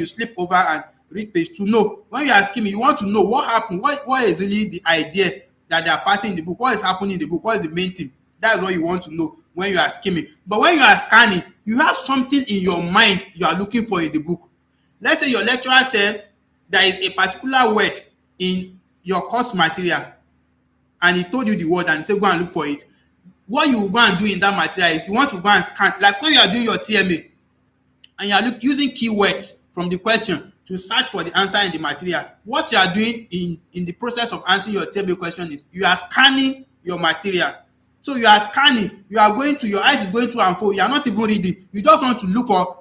sleep over and read page two. No, when you are skimming, you want to know what happened. What is really the idea that they are passing in the book? What is happening in the book? What is the main thing? That's what you want to know when you are skimming. But when you are scanning, you have something in your mind you are looking for in the book. Let's say your lecturer said there is a particular word in your course material, and he told you the word and he said go and look for it. What you will go and do in that material is you want to go and scan, like when you are doing your TMA and you are using keywords from the question to search for the answer in the material. What you are doing in the process of answering your TMA question is you are scanning your material. So you are scanning, you are going to, your eyes is going through and fro, you are not even reading, you just want to look for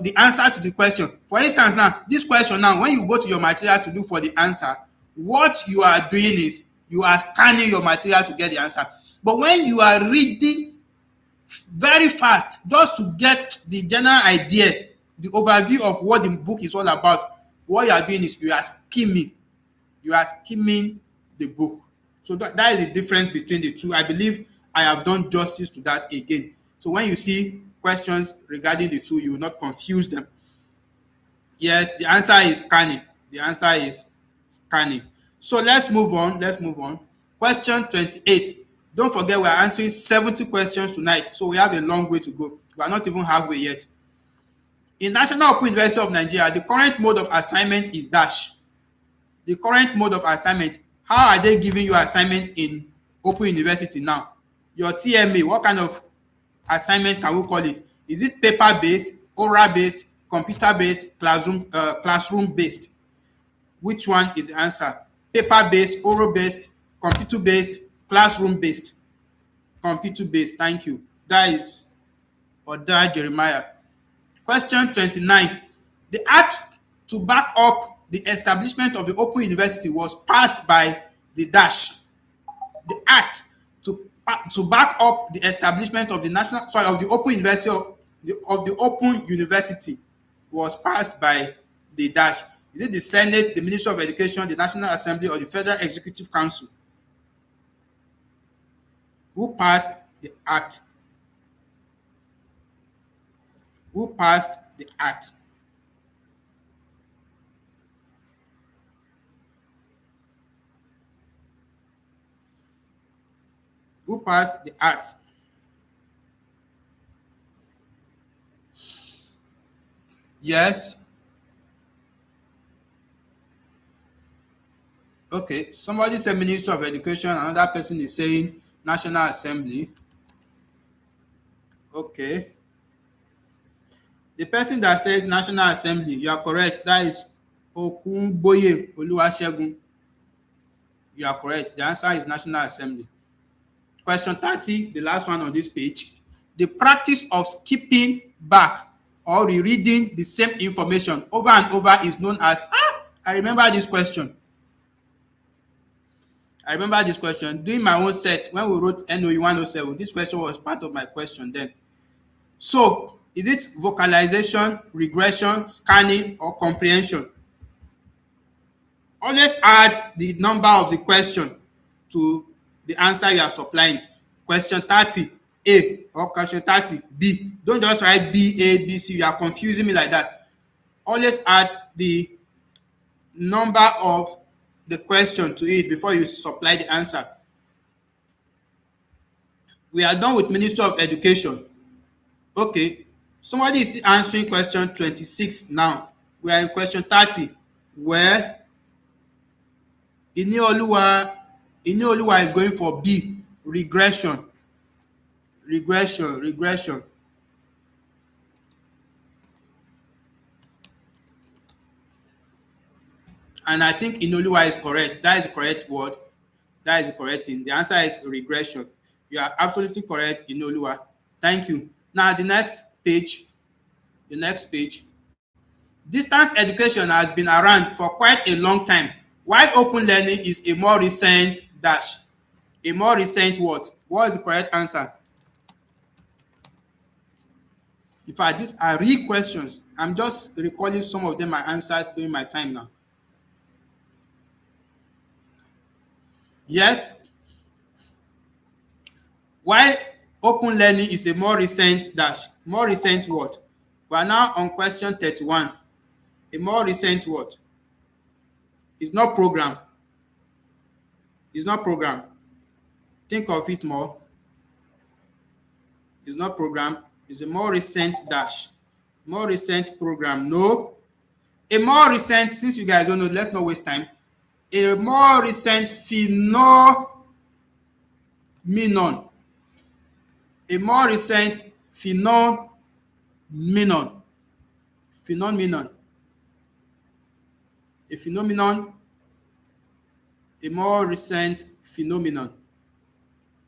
the answer to the question. For instance now, this question now, when you go to your material to look for the answer, what you are doing is you are scanning your material to get the answer. But when you are reading very fast just to get the general idea, the overview of what the book is all about, what you are doing is you are skimming. You are skimming the book. So that is the difference between the two. I believe I have done justice to that again. So when you see questions regarding the two, you will not confuse them. Yes, the answer is scanning. The answer is scanning. So let's move on. Let's move on. Question 28. Don't forget we are answering 70 questions tonight. So we have a long way to go. We are not even halfway yet. In National Open University of Nigeria, the current mode of assignment is dash. The current mode of assignment. How are they giving you assignment in Open University now? Your TMA, what kind of assignment can we call it? Is it paper based, oral based, computer based, classroom based? Which one is the answer? Paper based, oral based, computer based, classroom based? Computer based. Thank you. That is Oda Jeremiah. Question 29. The act to back up the establishment of the Open University was passed by the dash. The act to back up the establishment of the Open University of the Open University was passed by the dash. Is it the Senate, the Ministry of Education, the National Assembly, or the Federal Executive Council? Who passed the act? Who passed the act? Who passed the act? Yes. Okay. Somebody said Minister of Education. Another person is saying National Assembly. Okay. The person that says National Assembly, you are correct. That is Okunboye Oluwasegun. You are correct. The answer is National Assembly. Question 30, the last one on this page. The practice of skipping back or rereading the same information over and over is known as, I remember this question. Doing my own set when we wrote NOE 107. This question was part of my question then. So, is it vocalization, regression, scanning, or comprehension? Always add the number of the question to the answer you are supplying. Question 30, A, or question 30, B. Don't just write B, A, B, C. You are confusing me like that. Always add the number of the question to it before you supply the answer. We are done with Ministry of Education. Okay, somebody is still answering question 26 now. We are in question 30, where Inioluwa is going for B, regression. And I think Inoluwa is correct. That is the correct word. That is the correct thing. The answer is regression. You are absolutely correct, Inoluwa. Thank you. Now the next page. The next page. Distance education has been around for quite a long time, while open learning is a more recent dash. A more recent what? What is the correct answer? In fact, these are real questions. I'm just recalling some of them I answered during my time now. Yes, while open learning is a more recent dash. More recent what? We are now on question 31. A more recent what? It's not program. It's not program. Think of it more. It's not program. It's a more recent dash. More recent program. No. A more recent, since you guys don't know, let's not waste time. A more recent phenomenon. A more recent phenomenon. Phenomenon. A phenomenon. A more recent phenomenon.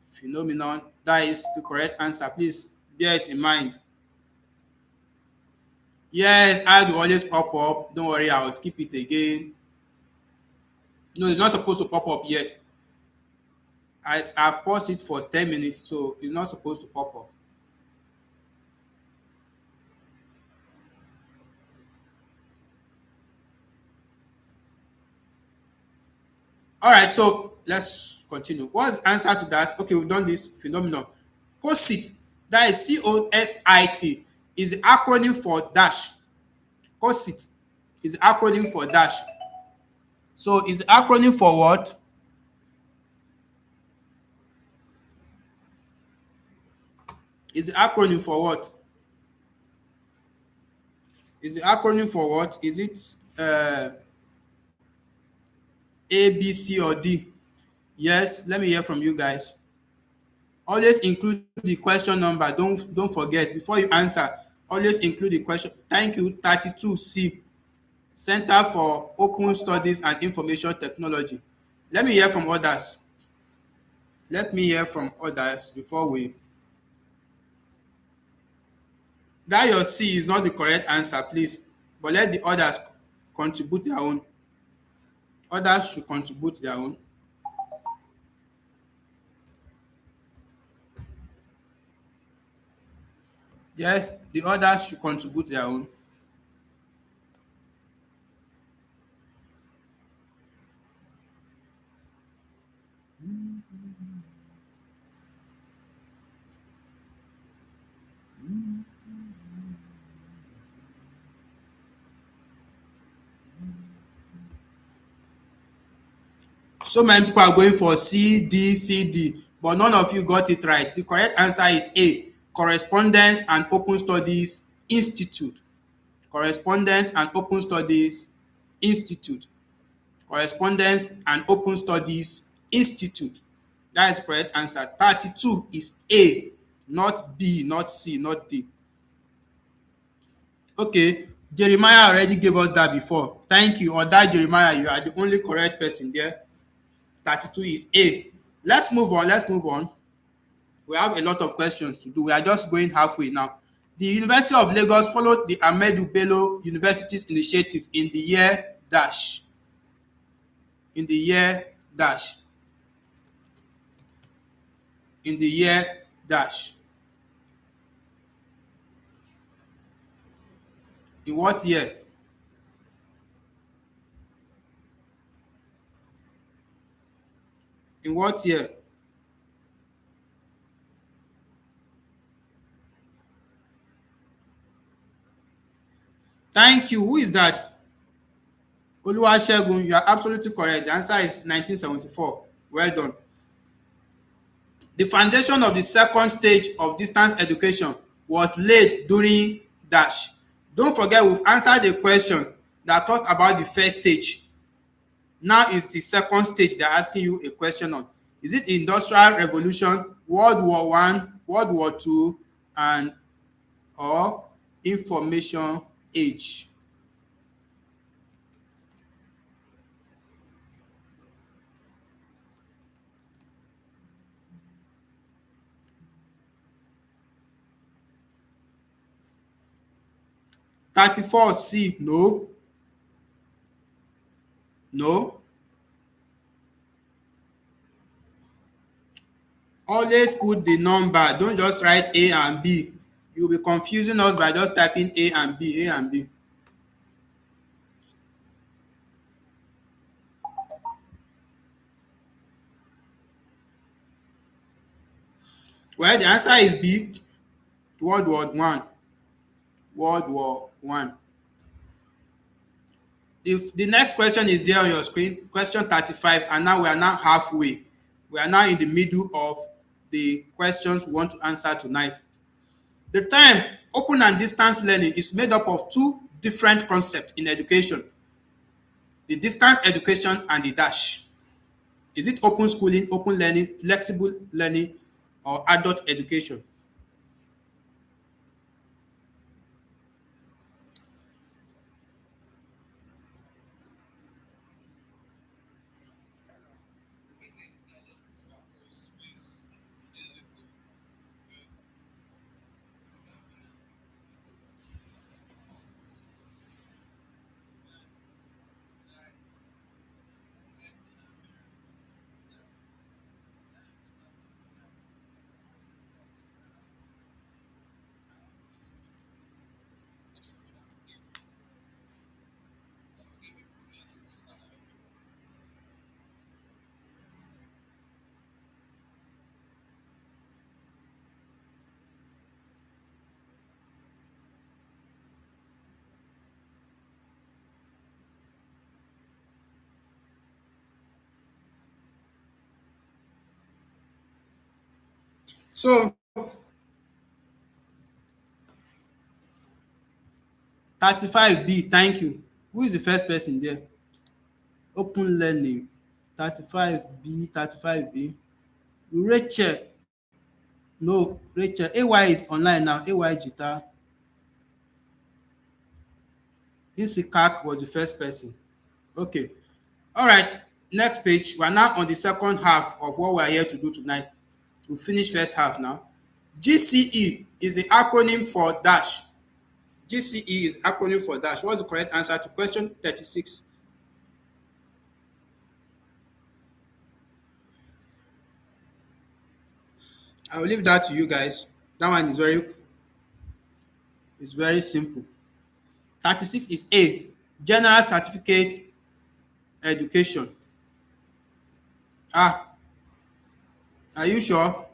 Phenomenon. That is the correct answer. Please bear it in mind. Yes, I will always pop up. Don't worry, I will skip it again. No, it's not supposed to pop up yet. I've paused it for 10 minutes, so it's not supposed to pop up. All right, so let's continue. What's the answer to that? Okay, we've done this phenomenon. COSIT, that is COSIT, is the acronym for dash. COSIT is the acronym for dash. So is the acronym for what? Is the acronym for what? Is the acronym for what? Is it A, B, C, or D? Yes, let me hear from you guys. Always include the question number. Don't forget before you answer. Always include the question. Thank you. 32C, Center for Open Studies and Information Technology. Let me hear from others. Let me hear from others before we. That your C is not the correct answer, please. But let the others contribute their own. Others should contribute their own. Yes, the others should contribute their own. So many people are going for C, D, C, D, but none of you got it right. The correct answer is A, Correspondence and Open Studies Institute. Correspondence and Open Studies Institute. Correspondence and Open Studies Institute. That is the correct answer. 32 is A, not B, not C, not D. Okay, Jeremiah already gave us that before. Thank you. Or that Jeremiah, you are the only correct person there. 32 is A. Let's move on. Let's move on. We have a lot of questions to do. We are just going halfway now. The University of Lagos followed the Ahmadu Bello University's initiative in the year dash. In the year dash. In the year dash. In what year? In what year? Thank you. Who is that? Oluwasegun, you are absolutely correct. The answer is 1974. Well done. The foundation of the second stage of distance education was laid during dash. Don't forget, we've answered the question that talked about the first stage. Now is the second stage they're asking you a question on. Is it Industrial Revolution, World War One, World War Two, and or Information Age? 34 C. No. No. Always put the number. Don't just write A and B. You'll be confusing us by just typing A and B, A and B. Well, the answer is B. World War One. World War One. If the next question is there on your screen, question 35, and now we are now halfway. We are now in the middle of the questions we want to answer tonight. The term open and distance learning is made up of two different concepts in education: the distance education and the dash. Is it open schooling, open learning, flexible learning, or adult education? So 35B, thank you. Who is the first person there? Open learning. 35B, 35B. Rachel. No, Rachel. AY is online now. AY Jita. Isikak was the first person. Okay. All right. Next page. We are now on the second half of what we are here to do tonight. We finish first half now. GCE is the acronym for dash. GCE is acronym for dash. What's the correct answer to question 36? I will leave that to you guys. That one is very simple. 36 is A, general certificate education. Ah, are you sure?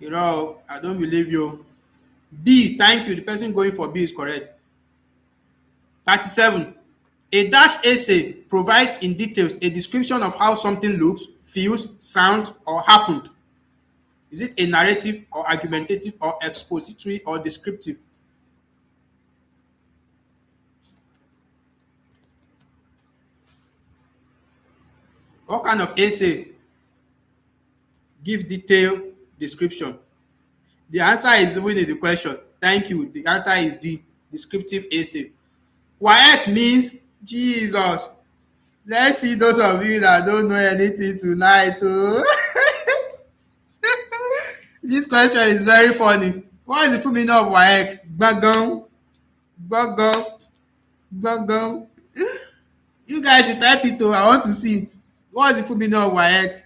I don't believe you. B, thank you. The person going for B is correct. 37. A dash essay provides in details a description of how something looks, feels, sounds, or happened. Is it a narrative or argumentative or expository or descriptive? What kind of essay give detailed description? The answer is even in the question. Thank you. The answer is D, descriptive essay. WAEC means Jesus. Let's see those of you that don't know anything tonight. Oh. This question is very funny. What is the full meaning of WAEC? Gbọ̀ngàn, gbọ̀ngàn, gbọ̀ngàn. You guys should type it oh. I want to see. What is the full meaning of WAEC?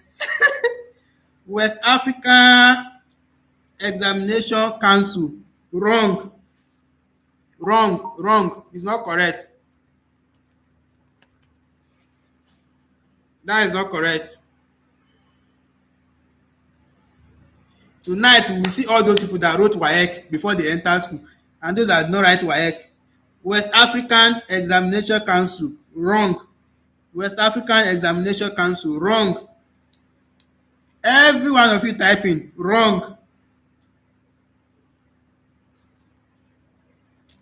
West African Examination Council. Wrong. Wrong. Wrong. It's not correct. That is not correct. Tonight we will see all those people that wrote WAEC before they enter school and those that did not write WAEC. West African Examination Council. Wrong. West African Examination Council. Wrong. Every one of you typing. Wrong.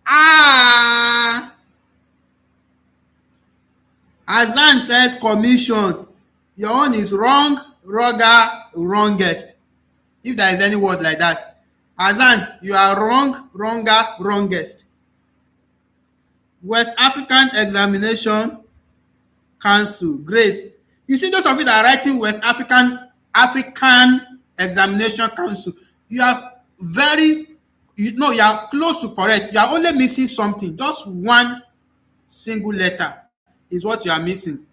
Ah! Azan says commission. Your own is wrong, wrogger, wrongest. If there is any word like that. Azan, you are wrong, wronger, wrongest. West African Examination Council. Grace. You see those of you that are writing West African Examination Council. you are very, you are close to correct. You are only missing something. Just one single letter is what you are missing.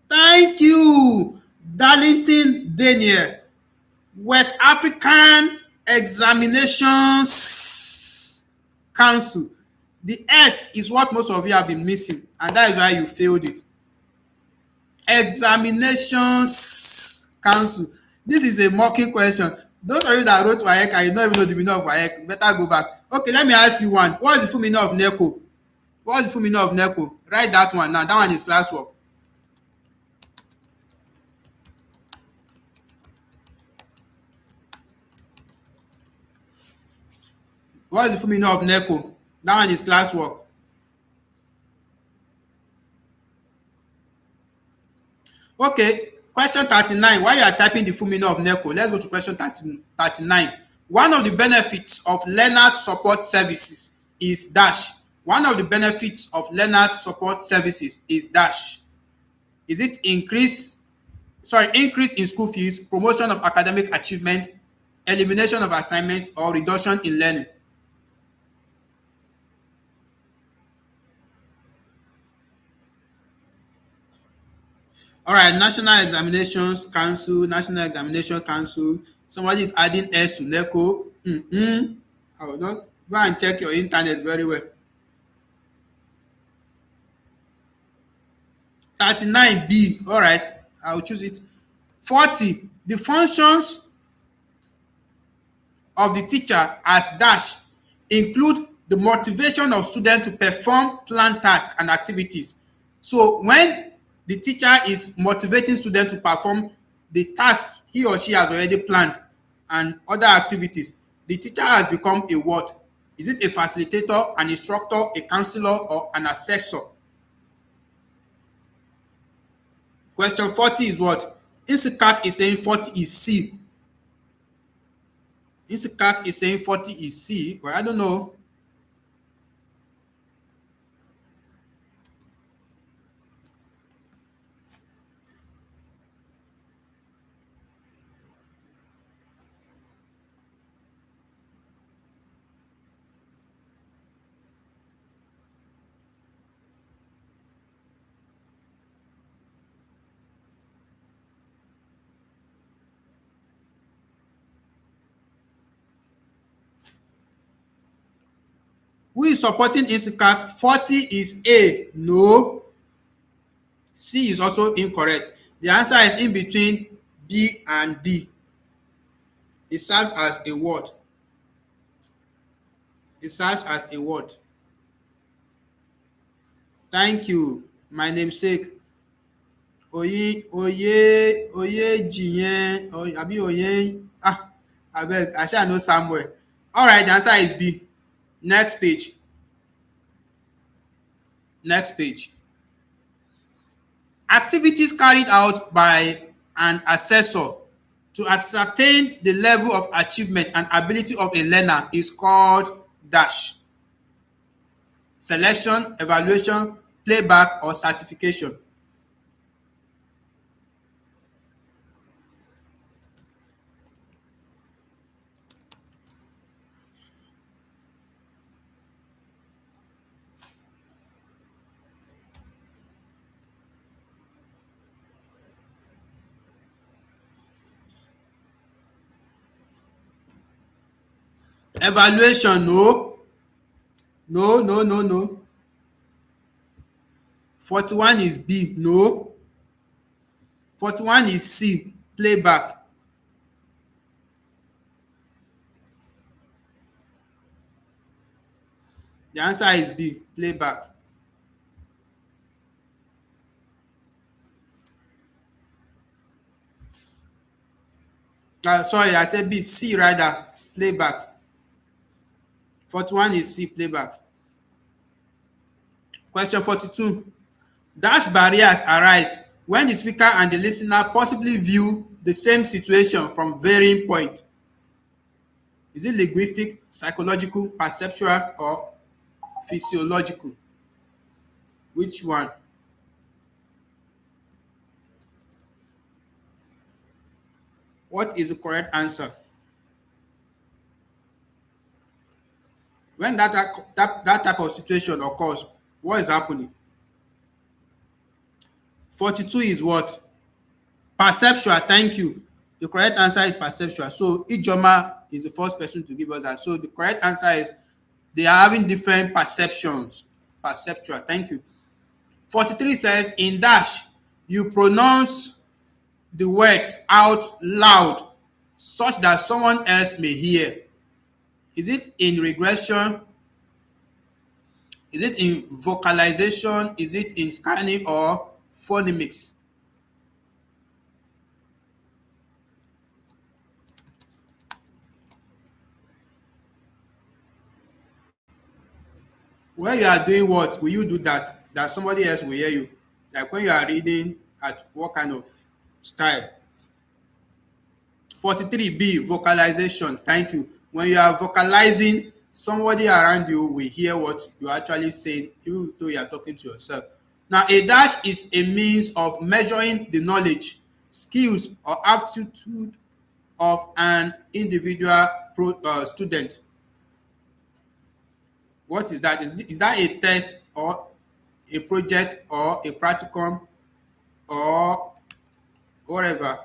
Thank you, Darlington Daniel. West African Examinations Council. The S is what most of you have been missing, and that is why you failed it. Examinations Council. This is a mocking question. Those of you that wrote WAEC and you don't even know the meaning of WAEC, better go back. Okay, let me ask you one. What is the full meaning of NECO? What is the full meaning of NECO? Write that one now. That one is classwork. What is the full meaning of NECO? That one is classwork. Okay, question 39. While you are typing the full meaning of NECO, let's go to question 39. One of the benefits of learner support services is dash. One of the benefits of learner support services is dash. Is it increase in school fees, promotion of academic achievement, elimination of assignments, or reduction in learning? All right, National Examinations Council, National Examination Council. Somebody is adding S to NECO. I will not go and check your internet very well. 39B. All right, I will choose it. 40. The functions of the teacher as dash include the motivation of students to perform planned tasks and activities. So when the teacher is motivating students to perform the task he or she has already planned and other activities, the teacher has become a what? Is it a facilitator, an instructor, a counselor, or an assessor? Question 40 is what? Insikak is saying 40 is C. Insikak is saying 40 is C. Well, I don't know. Who is supporting Insikak? 40 is A. No. C is also incorrect. The answer is in between B and D. It serves as a word. It serves as a word. Thank you. My namesake. Oye Jiyen. Abi Oye. Abeg, I shall know somewhere. All right, the answer is B. Next page. Next page. Activities carried out by an assessor to ascertain the level of achievement and ability of a learner is called dash. Selection, evaluation, playback, or certification. Evaluation, no. No, no, no, no. 41 is B, no. 41 is C, playback. The answer is B, playback. Sorry, I said B, C rather, playback. 41 is C, playback. Question 42. Dash barriers arise when the speaker and the listener possibly view the same situation from varying points. Is it linguistic, psychological, perceptual, or physiological? Which one? What is the correct answer? When that type of situation occurs, what is happening? 42 is what? Perceptual. Thank you. The correct answer is perceptual. So Ijoma is the first person to give us that. So the correct answer is they are having different perceptions. Perceptual. Thank you. 43 says in dash you pronounce the words out loud such that someone else may hear. Is it in regression? Is it in vocalization? Is it in scanning or phonemics? When you are doing what, will you do that? That somebody else will hear you. Like when you are reading at what kind of style? 43B, vocalization. Thank you. When you are vocalizing, somebody around you will hear what you are actually saying, even though you are talking to yourself. Now, a dash is a means of measuring the knowledge, skills, or aptitude of an individual student. What is that? Is that a test or a project or a practicum or whatever?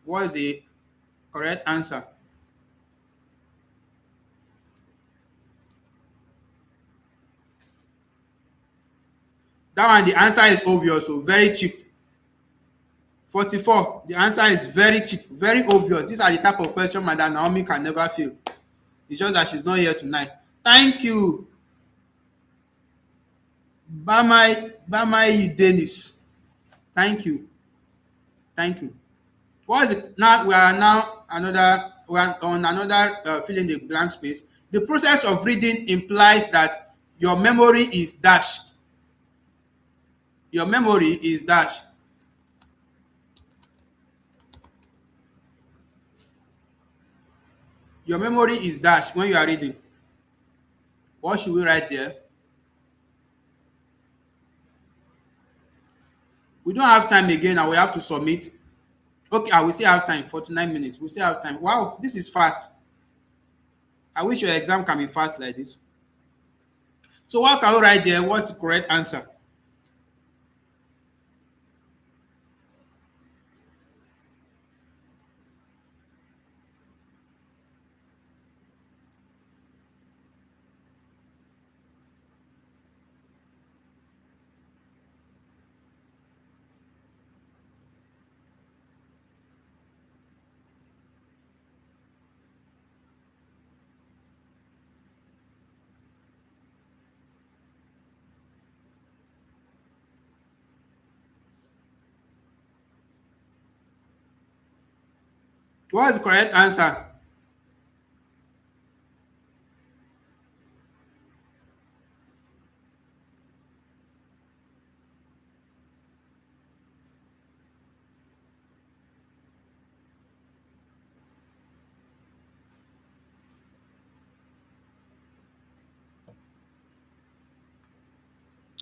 What is the correct answer? That one, the answer is obvious, so very cheap. 44, the answer is very cheap, very obvious. These are the type of question Madam Naomi can never fail. It's just that she's not here tonight. Thank you, Bamai Dennis. Thank you. Thank you. What is it? Now we are on another fill in the blank space. The process of reading implies that your memory is dashed. Your memory is dashed. Your memory is dashed when you are reading. What should we write there? We don't have time again and we have to submit. Okay, I will still have time. 49 minutes. We still have time. Wow, this is fast. I wish your exam can be fast like this. So what can we write there? What's the correct answer? What is the correct answer?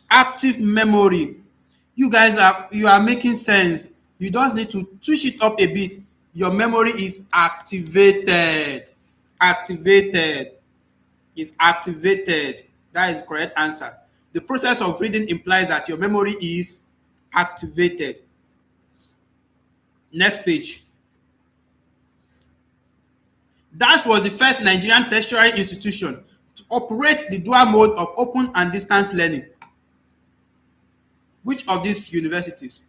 Active memory. You are making sense. You just need to twitch it up a bit. Your memory is activated. Activated. Is activated. That is the correct answer. The process of reading implies that your memory is activated. Next page. Dash was the first Nigerian tertiary institution to operate the dual mode of open and distance learning. Which of these universities?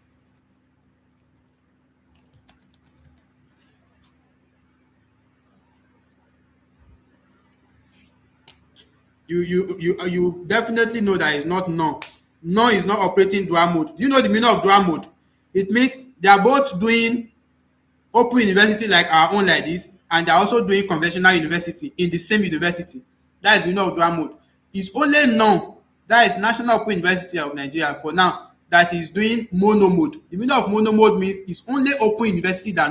You definitely know that it's not none. None is not operating dual mode. Do you know the meaning of dual mode? It means they are both doing open university like our own like this, and they are also doing conventional university in the same university. That is the meaning of dual mode. It's only none, that is National Open University of Nigeria for now, that is doing mono mode. The meaning of mono mode means it's only open university that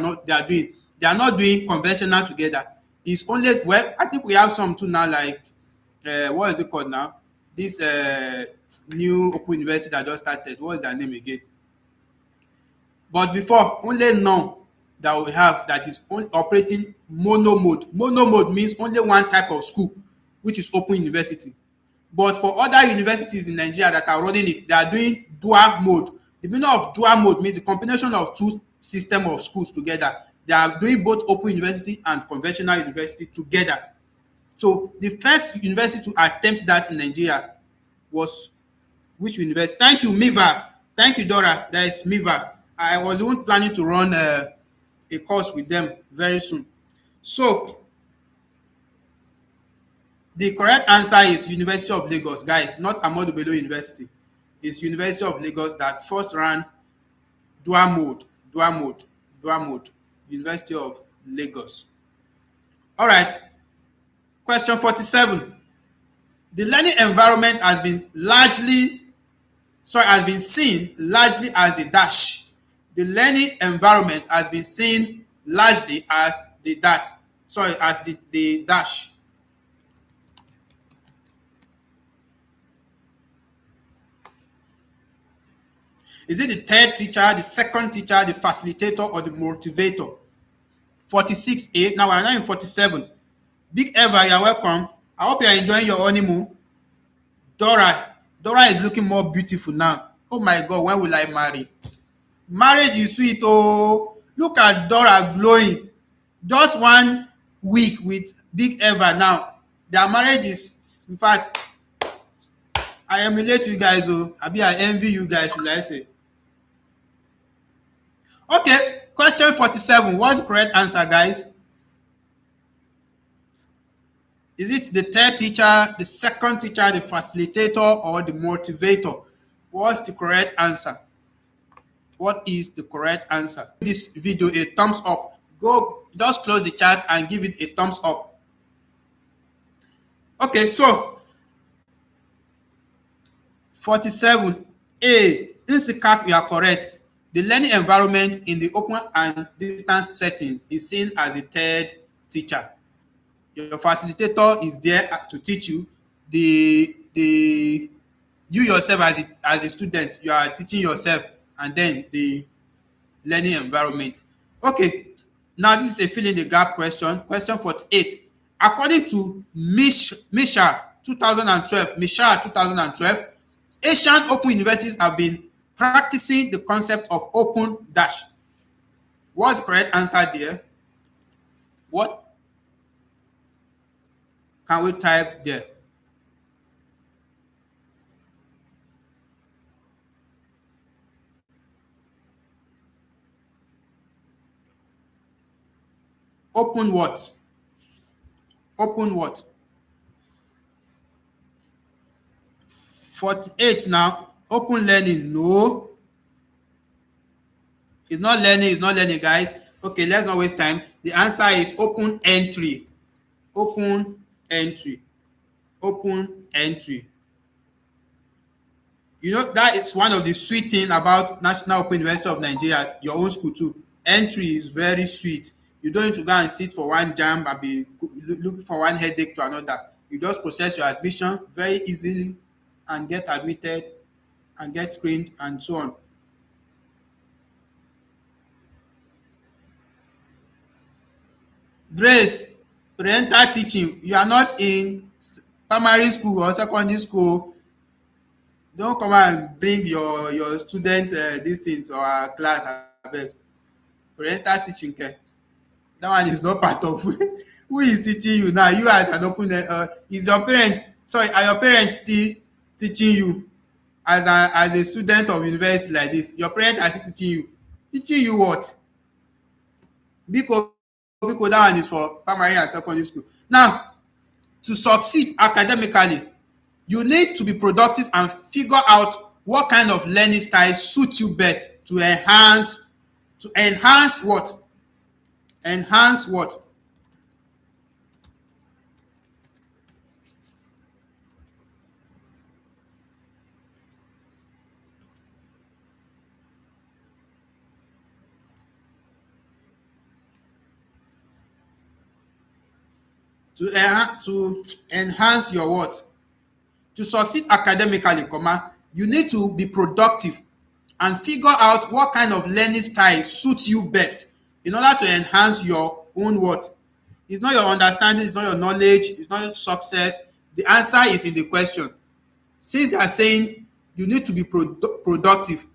they are not doing conventional together. It's only, well, I think we have some too now, like what is it called now? This new open university that just started. What is their name again? But before, only none. that we have that is operating mono mode. Mono mode means only one type of school, which is open university. But for other universities in Nigeria that are running it, they are doing dual mode. The meaning of dual mode means the combination of two system of schools together. They are doing both open university and conventional university together. So the first university to attempt that in Nigeria was which university? Thank you, Miva. Thank you, Dora. That is Miva. I was even planning to run a course with them very soon. So the correct answer is University of Lagos, guys, not Ahmadu Bello University. It's University of Lagos that first ran dual mode, dual mode, dual mode. University of Lagos. All right. Question 47. The learning environment has been seen largely as a dash. The learning environment has been seen largely as the dash. Is it the third teacher, the second teacher, the facilitator, or the motivator? 46A. Now we're now in 47. Big Eva, you're welcome. I hope you're enjoying your honeymoon. Dora is looking more beautiful now. Oh my God, when will I marry? Marriage is sweet. Oh, look at Dora glowing. Just 1 week with Big Eva now. Their marriage is, in fact, I emulate you guys. Oh, I envy you guys, should I say. Okay, question 47. What's the correct answer, guys? Is it the third teacher, the second teacher, the facilitator, or the motivator? What's the correct answer? What is the correct answer? This video a thumbs up. Go, just close the chat and give it a thumbs up. Okay, so 47A. Insikak, you are correct. The learning environment in the open and distance settings is seen as a third teacher. Your facilitator is there to teach you. You yourself as a student, you are teaching yourself, and then the learning environment. Okay, now this is a fill in the gap question. Question 48. According to Misha 2012, Asian open universities have been practicing the concept of open dash. What's the correct answer there? What can we type there? Open what? Open what? 48 now. Open learning. No. It's not learning, guys. Okay, let's not waste time. The answer is open entry. Open entry. Open entry. You know, that is one of the sweet things about National Open University of Nigeria, your own school too. Entry is very sweet. You don't need to go and sit for one jam and be looking for one headache to another. You just process your admission very easily and get admitted and get screened and so on. Grace, parental teaching. You are not in primary school or secondary school. Don't come and bring your student this thing to our class, abeg. Parental teaching care. That one is not part of who is teaching you now. You as an open is your parents, sorry, are your parents still teaching you as a student of university like this? Your parents are still teaching you what? Biko that one is for primary and secondary school. Now, to succeed academically, you need to be productive and figure out what kind of learning style suits you best to enhance what? Enhance what? To enhance your what? To succeed academically, you need to be productive and figure out what kind of learning style suits you best. in order to enhance your own what? It's not your understanding, it's not your knowledge, it's not your success. The answer is in the question. Since they are saying you need to be productive,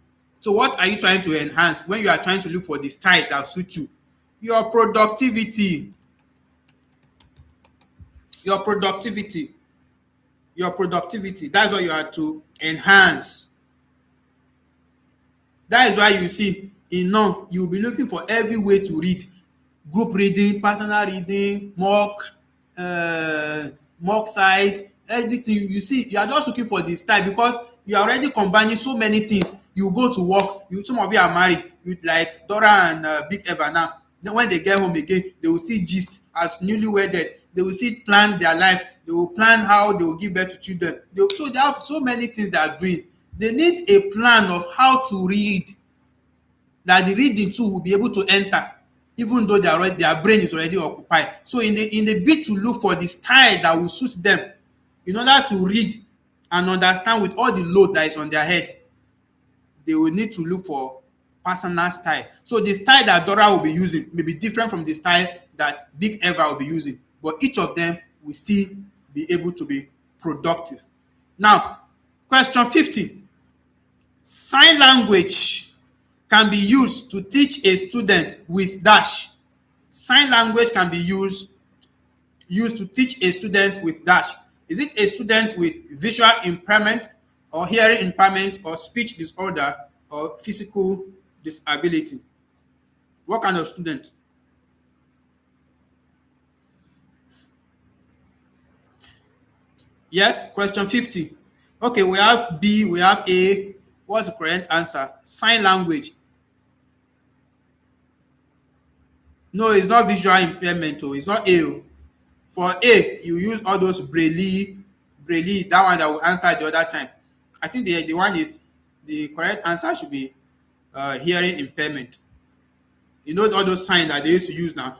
so what are you trying to enhance when you are trying to look for the style that suits you? Your productivity. Your productivity. Your productivity. That's what you are to enhance. That is why you see in now you will be looking for every way to read. Group reading, personal reading, mock size, everything. You see, you are just looking for the style because you are already combining so many things. You go to work, you some of you are married, you like Dora and Big Eva now. Then when they get home again, they will see gist as newly wedded. They will see plan their life. They will plan how they will give birth to children. So they have so many things they are doing. They need a plan of how to read, that the reading too will be able to enter even though their brain is already occupied. So in the bid to look for the style that will suit them in order to read and understand with all the load that is on their head, they will need to look for personal style. So the style that Dora will be using may be different from the style that Big Eva will be using, but each of them will still be able to be productive. Now, question 15. Sign language can be used to teach a student with dash. Sign language can be used to teach a student with dash. Is it a student with visual impairment or hearing impairment or speech disorder or physical disability? What kind of student? Yes, question 50. Okay, we have B, we have A. What's the correct answer? Sign language. No, it's not visual impairment. Oh, it's not A. For A, you use all those braille, that one that will answer the other time. I think the one is the correct answer should be hearing impairment. You know all those signs that they used to use now.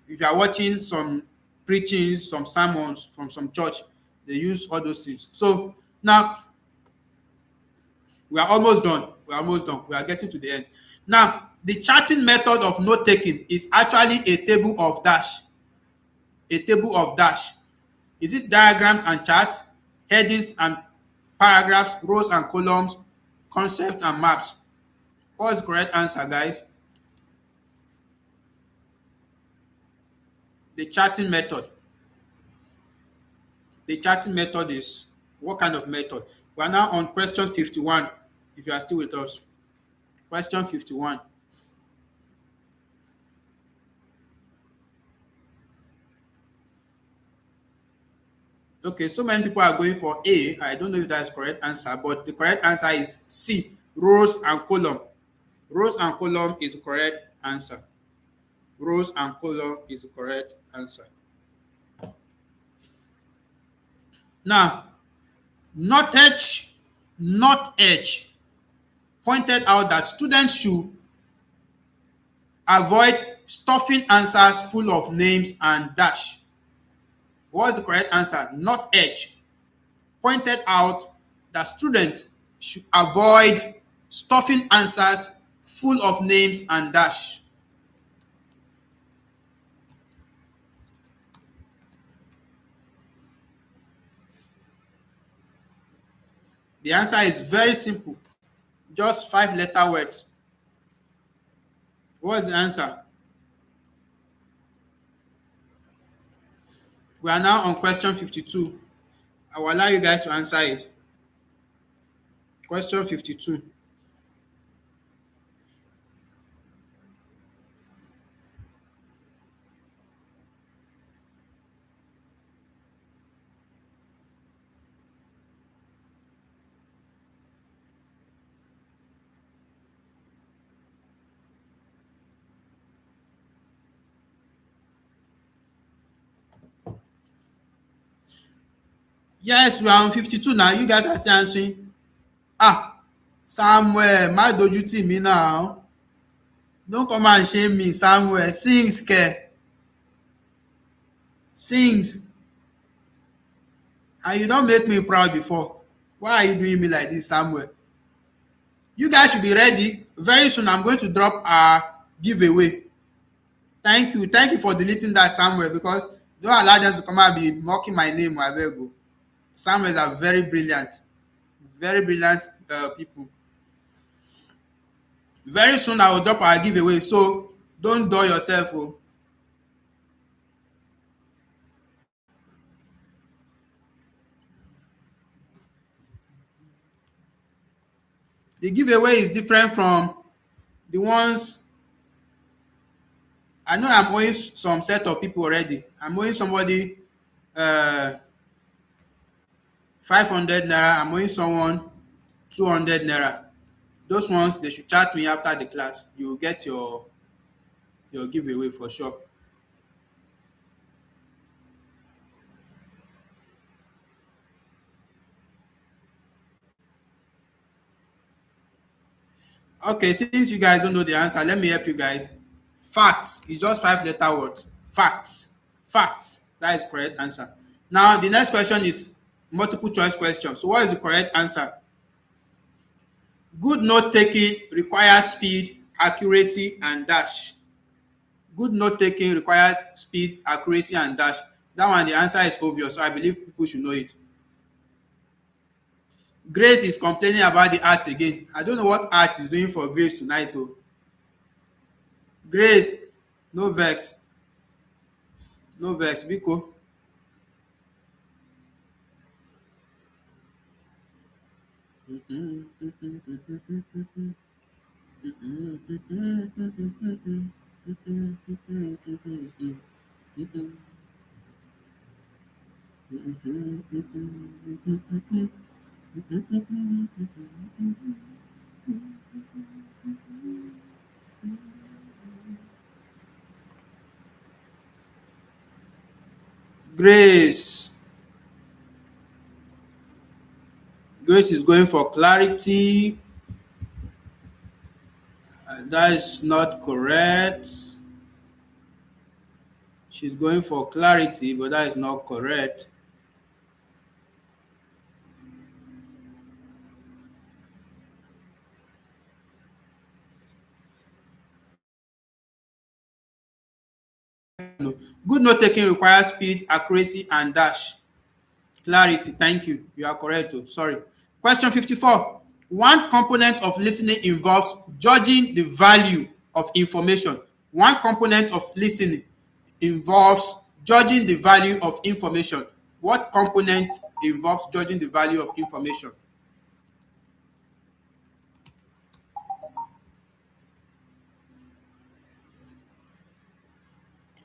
If you are watching some preaching, some sermons from some church, they use all those things. So now we are almost done. We are almost done. We are getting to the end. Now, the charting method of note taking is actually a table of dash. A table of dash. Is it diagrams and charts, headings and paragraphs, rows and columns, concepts and maps? What's the correct answer, guys? The charting method. The charting method is what kind of method? We are now on question 51, if you are still with us. Question 51. Okay, so many people are going for A. I don't know if that's correct answer, but the correct answer is C, rows and column. Rows and column is the correct answer. Rows and column is the correct answer. Now, not edge pointed out that students should avoid stuffing answers full of names and dash. What's the correct answer? Not edge pointed out that students should avoid stuffing answers full of names and dash. The answer is very simple. Just 5-letter words. What's the answer? We are now on question 52. I will allow you guys to answer it. Question 52. Yes, we are on 52 now. You guys are still answering. Samuel, má dojú tì mí now. Don't come and shame me, Samuel. Sings, ke. Sings. And you don't make me proud before. Why are you doing me like this, Samuel? You guys should be ready. Very soon, I'm going to drop a giveaway. Thank you for deleting that Samuel, because don't allow them to come and be mocking my name. Abeg. Samuels are very brilliant people. Very soon I will drop our giveaway, so don't dull yourself. Oh. The giveaway is different from the ones. I know I'm owing some set of people already. I'm owing somebody 500 naira. I'm owing someone 200 naira. Those ones, they should chat me after the class. You will get your giveaway for sure. Okay, since you guys don't know the answer, let me help you guys. Facts is just 5 letter words. Facts. Facts. That is correct answer. Now the next question is multiple choice question. So what is the correct answer? Good note taking requires speed, accuracy, and dash. Good note taking requires speed, accuracy, and dash. That one, the answer is obvious, so I believe people should know it. Grace is complaining about the art again. I don't know what art is doing for Grace tonight though. Grace, no vex, no vex, biko. Grace. Grace is going for clarity. That is not correct. She's going for clarity, but that is not correct. No. Good note taking requires speed, accuracy, and dash. Clarity, thank you. You are correct. Oh. Sorry. Question 54. One component of listening involves judging the value of information. One component of listening involves judging the value of information. What component involves judging the value of information?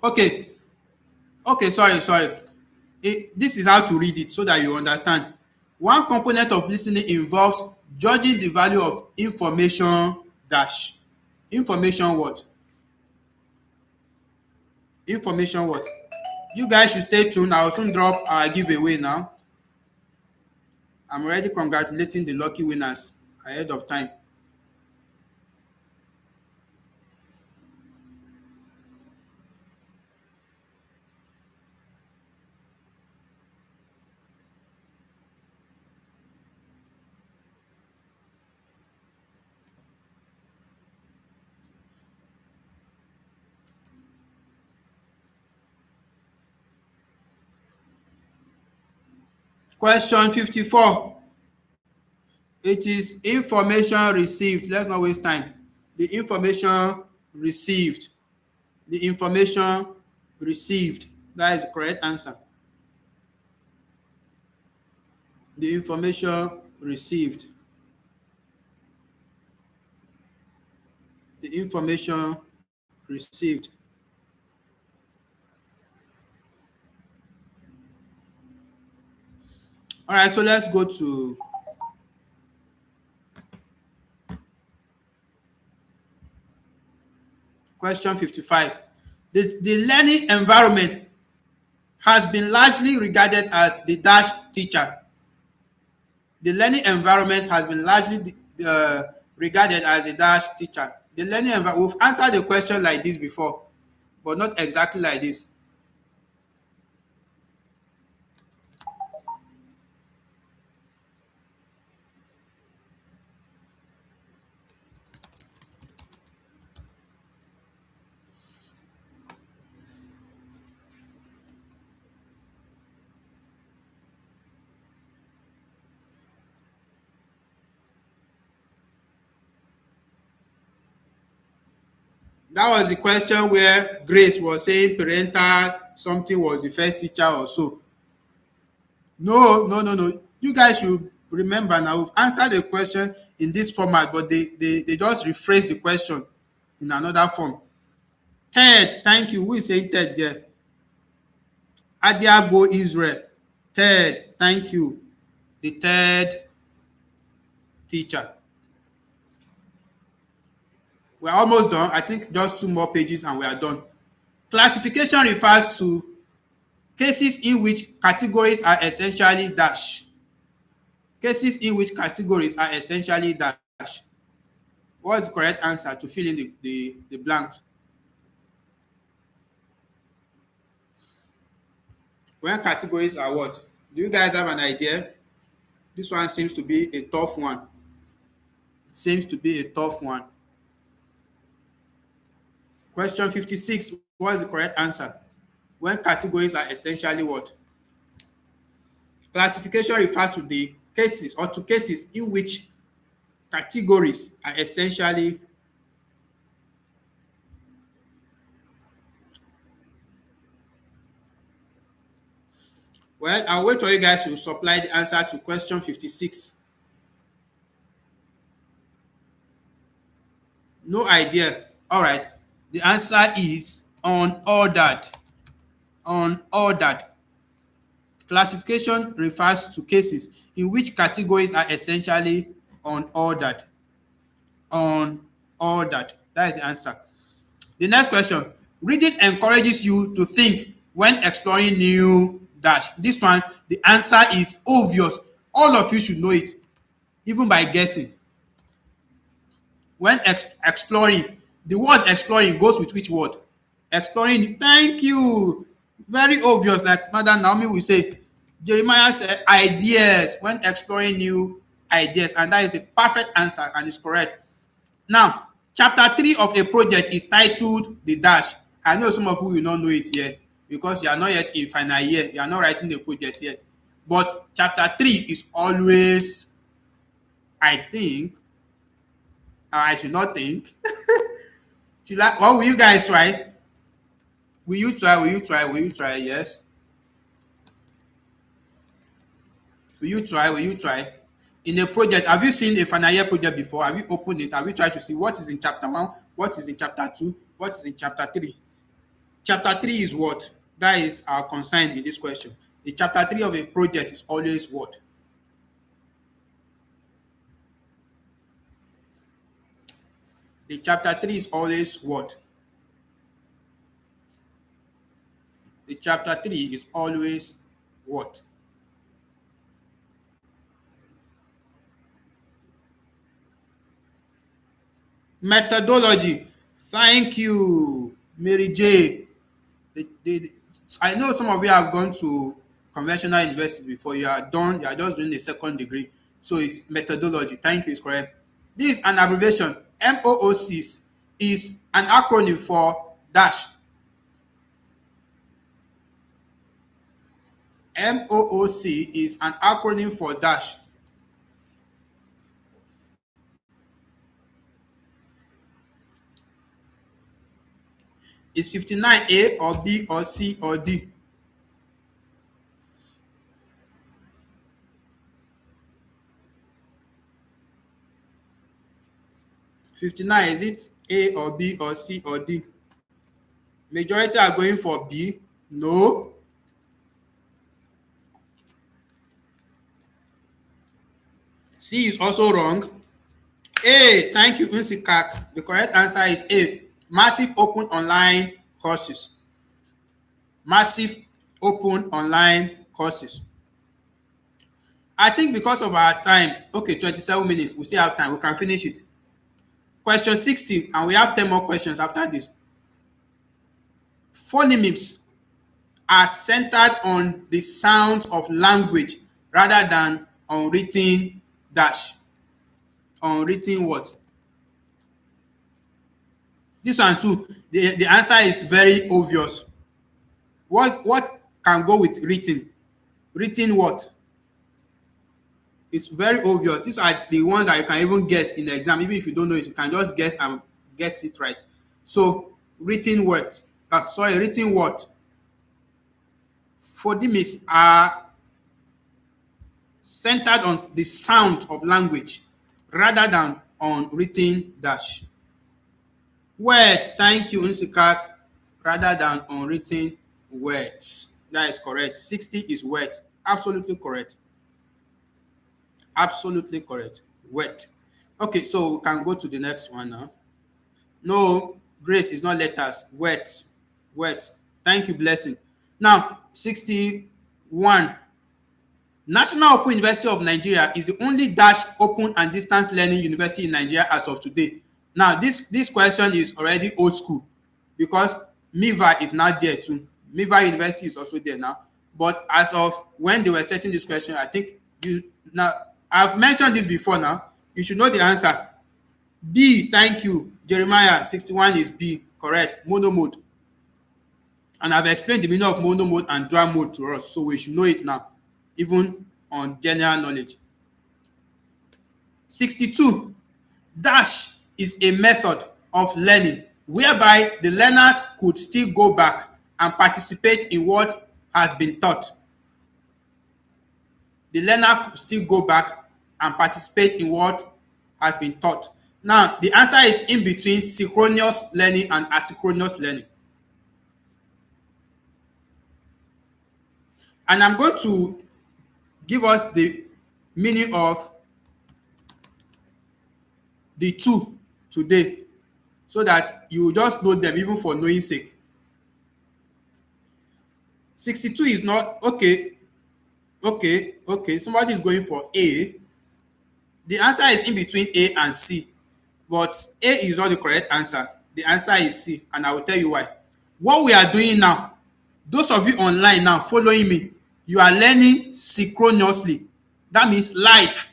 Okay. Okay, sorry. This is how to read it so that you understand. One component of listening involves judging the value of information dash. Information what? Information what? You guys should stay tuned. I will soon drop our giveaway now. I'm already congratulating the lucky winners ahead of time. Question 54. It is information received. Let's not waste time. The information received. The information received. That is the correct answer. The information received. The information received. All right, so let's go to question 55. The learning environment has been largely regarded as the dash teacher. The learning environment has been largely regarded as a dash teacher. The learning environment, we've answered the question like this before, but not exactly like this. That was the question where Grace was saying parental something was the first teacher or so. No, no, no, no. You guys should remember now. We've answered the question in this format, but they just rephrase the question in another form. Third, thank you. Who is saying third there? Adiago Israel. Third, thank you. The third teacher. We're almost done. I think just two more pages and we are done. Classification refers to cases in which categories are essentially dash. Cases in which categories are essentially dash. What's the correct answer to fill in the blanks? When categories are what? Do you guys have an idea? This one seems to be a tough one. It seems to be a tough one. Question 56. What is the correct answer? When categories are essentially what? Classification refers to the cases or to cases in which categories are essentially well, I'll wait for you guys to supply the answer to question 56. No idea. All right. The answer is unordered. Unordered. Classification refers to cases in which categories are essentially unordered. Unordered. That is the answer. The next question. Reading encourages you to think when exploring new dash. This one, the answer is obvious. All of you should know it, even by guessing. When exploring, the word exploring goes with which word? Exploring. Thank you. Very obvious, like Madam Naomi will say. Jeremiah said ideas, when exploring new ideas, and that is a perfect answer and is correct. Now, chapter 3 of a project is titled the dash. I know some of you will not know it yet because you are not yet in final year. You are not writing the project yet. But chapter 3 is always, I think, I should not think. What will you guys try? Will you try? Will you try? Will you try? Yes. Will you try? Will you try? In a project, have you seen a final year project before? Have you opened it? Have you tried to see what is in chapter 1? What is in chapter 2? What is in chapter 3? Chapter 3 is what? That is our concern in this question. The chapter 3 of a project is always what? The chapter 3 is always what? The chapter 3 is always what? Methodology. Thank you, Mary J. I know some of you have gone to conventional university before. You are done. You are just doing a second degree. So it's methodology. Thank you. Is correct. This is an abbreviation. MOOC is an acronym for dash. MOOC is an acronym for dash. Is 59 A or B or C or D? $59, is it A or B or C or D? Majority are going for B. No. C is also wrong. A, thank you, Unsikak. The correct answer is A. Massive open online courses. Massive open online courses. I think because of our time, okay, 27 minutes, we still have time, we can finish it. Question 60, and we have 10 more questions after this. Phonemes are centered on the sounds of language rather than on written dash. On written what? This one too, the answer is very obvious. What can go with written? Written what? It's very obvious. These are the ones that you can even guess in the exam. Even if you don't know it, you can just guess and guess it right. So written word. Phonemes are centered on the sound of language rather than on written dash. Words, thank you, Unsikak, rather than on written words. That is correct. 60 is words. Absolutely correct. Absolutely correct. Word. Okay, so we can go to the next one now. No, grace is not letters. Words. Words. Thank you, blessing. Now, 61. National Open University of Nigeria is the only dash open and distance learning university in Nigeria as of today. Now, this question is already old school because MIVA is not there too. MIVA University is also there now. But as of when they were setting this question, I think you now I've mentioned this before now. You should know the answer. B, thank you. Jeremiah 61 is B, correct. Mono mode. And I've explained the meaning of mono mode and dual mode to us, so we should know it now, even on general knowledge. 62. Dash is a method of learning whereby the learners could still go back and participate in what has been taught. The learner could still go back and participate in what has been taught. Now, the answer is in between synchronous learning and asynchronous learning. And I'm going to give us the meaning of the two today so that you just know them even for knowing sake. 62 is not okay. Somebody is going for A. The answer is in between A and C, but A is not the correct answer. The answer is C, and I will tell you why. What we are doing now, those of you online now following me, you are learning synchronously. That means live.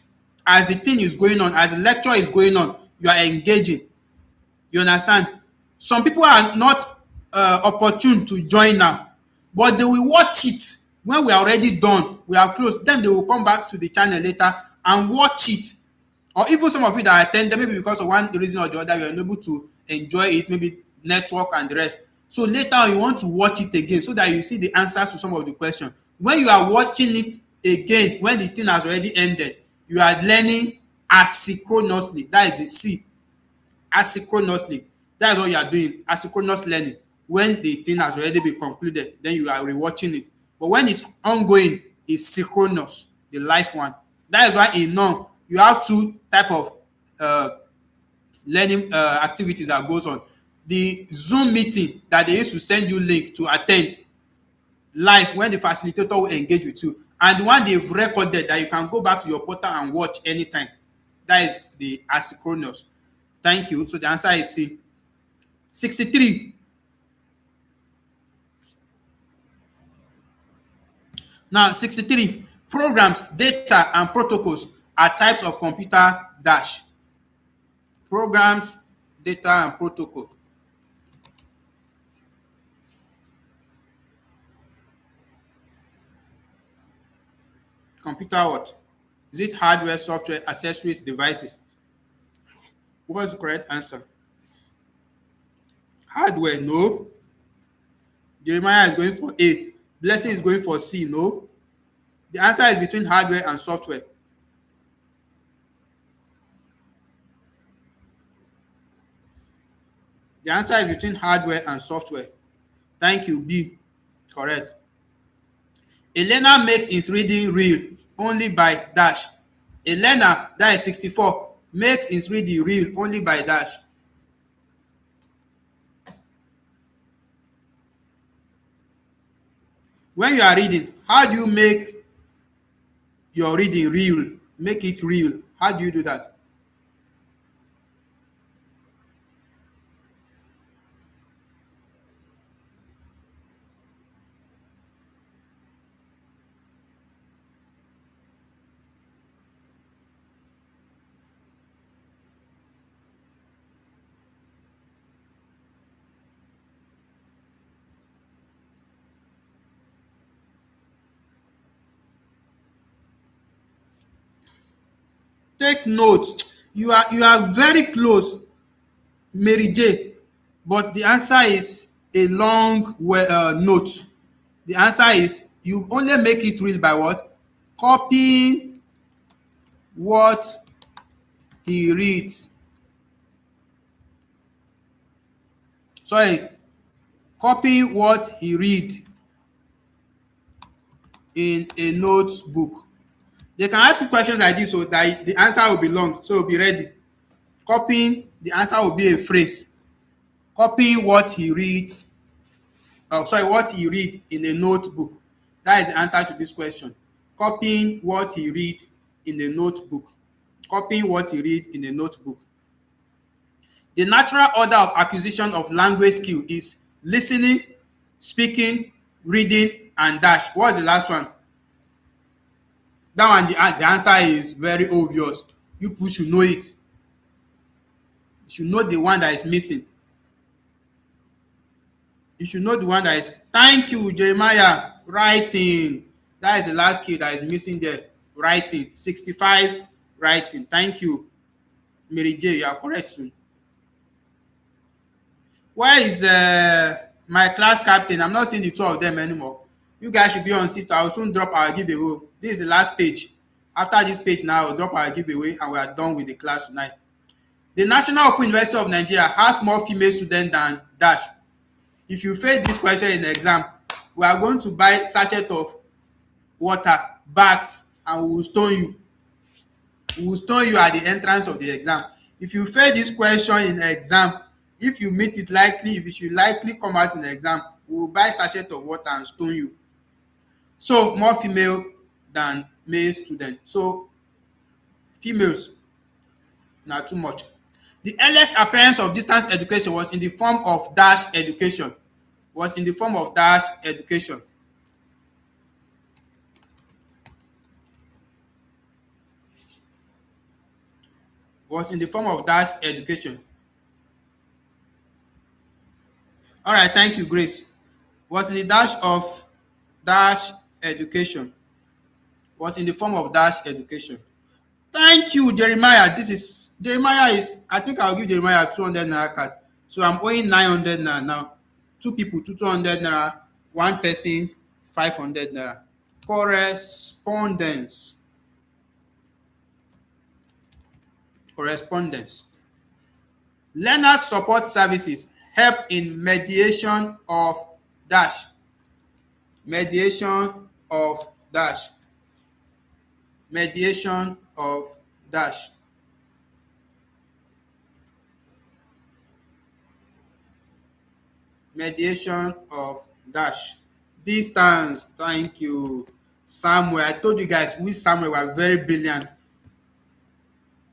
As the thing is going on, as the lecture is going on, you are engaging. You understand? Some people are not opportune to join now, but they will watch it when we are already done. We are close. Then they will come back to the channel later and watch it. Or even some of you that attend, maybe because of one reason or the other, you are unable to enjoy it, maybe network and the rest. So later on, you want to watch it again so that you see the answers to some of the questions. When you are watching it again, when the thing has already ended, you are learning asynchronously. That is a C. Asynchronously. That is what you are doing. Asynchronous learning. When the thing has already been concluded, then you are rewatching it. But when it's ongoing, it's synchronous, the live one. That is why in none, you have two type of uh, learning activities that goes on. The Zoom meeting that they used to send you link to attend live when the facilitator will engage with you, and the one they've recorded that you can go back to your portal and watch anytime. That is the asynchronous. Thank you. So the answer is C. 63. Now, 63. Programs, data, and protocols are types of computer dash. Programs, data, and protocol. Computer what? Is it hardware, software, accessories, devices? What's the correct answer? Hardware, no. Jeremiah is going for A. Blessing is going for C, no. The answer is between hardware and software. The answer is between hardware and software. Thank you, B. Correct. A learner makes his reading real only by dash. A learner, that is 64, makes his reading real only by dash. When you are reading, how do you make your reading real? Make it real. How do you do that? Take notes. You are very close, Mary J. but the answer is a long note. The answer is you only make it real by what? Copying what he reads. Sorry, copying what he read in a notebook. They can ask you questions like this so that the answer will be long, so be ready. Copying, the answer will be a phrase. Copying what he reads, what he read in a notebook. That is the answer to this question. Copying what he read in a notebook. Copying what he read in a notebook. The natural order of acquisition of language skill is listening, speaking, reading, and dash. What is the last one? That one, the answer is very obvious. You people should know it. You should know the one that is missing. You should know the one that is. Thank you, Jeremiah. Writing. That is the last skill that is missing there. Writing. 65. Writing. Thank you. Mary J, you are correct soon. Where is my class captain? I'm not seeing the two of them anymore. You guys should be on seat. I will soon drop our giveaway. This is the last page. After this page now, I will drop our giveaway and we are done with the class tonight. The National Open University of Nigeria has more female students than dash. If you face this question in the exam, we are going to buy sachet of water, bags, and we will stone you. We will stone you at the entrance of the exam. If you fail this question in the exam, if you meet it likely, if it should likely come out in the exam, we will buy sachet of water and stone you. So more female than male students. So females, not too much. The earliest appearance of distance education was in the form of dash education. Was in the form of dash education. Was in the form of dash education. All right, thank you, Grace. Was in the dash of dash education. Was in the form of dash education. Thank you, Jeremiah. This is Jeremiah is. I think I'll give Jeremiah 200 naira card. So I'm owing 900 naira now. Two people, 200 naira. One person, 500 naira. Correspondence. Correspondence. Learner support services help in mediation of dash. Mediation of dash. Mediation of dash. Mediation of dash. Distance. Thank you, Samuel. I told you guys we Samuel were very brilliant.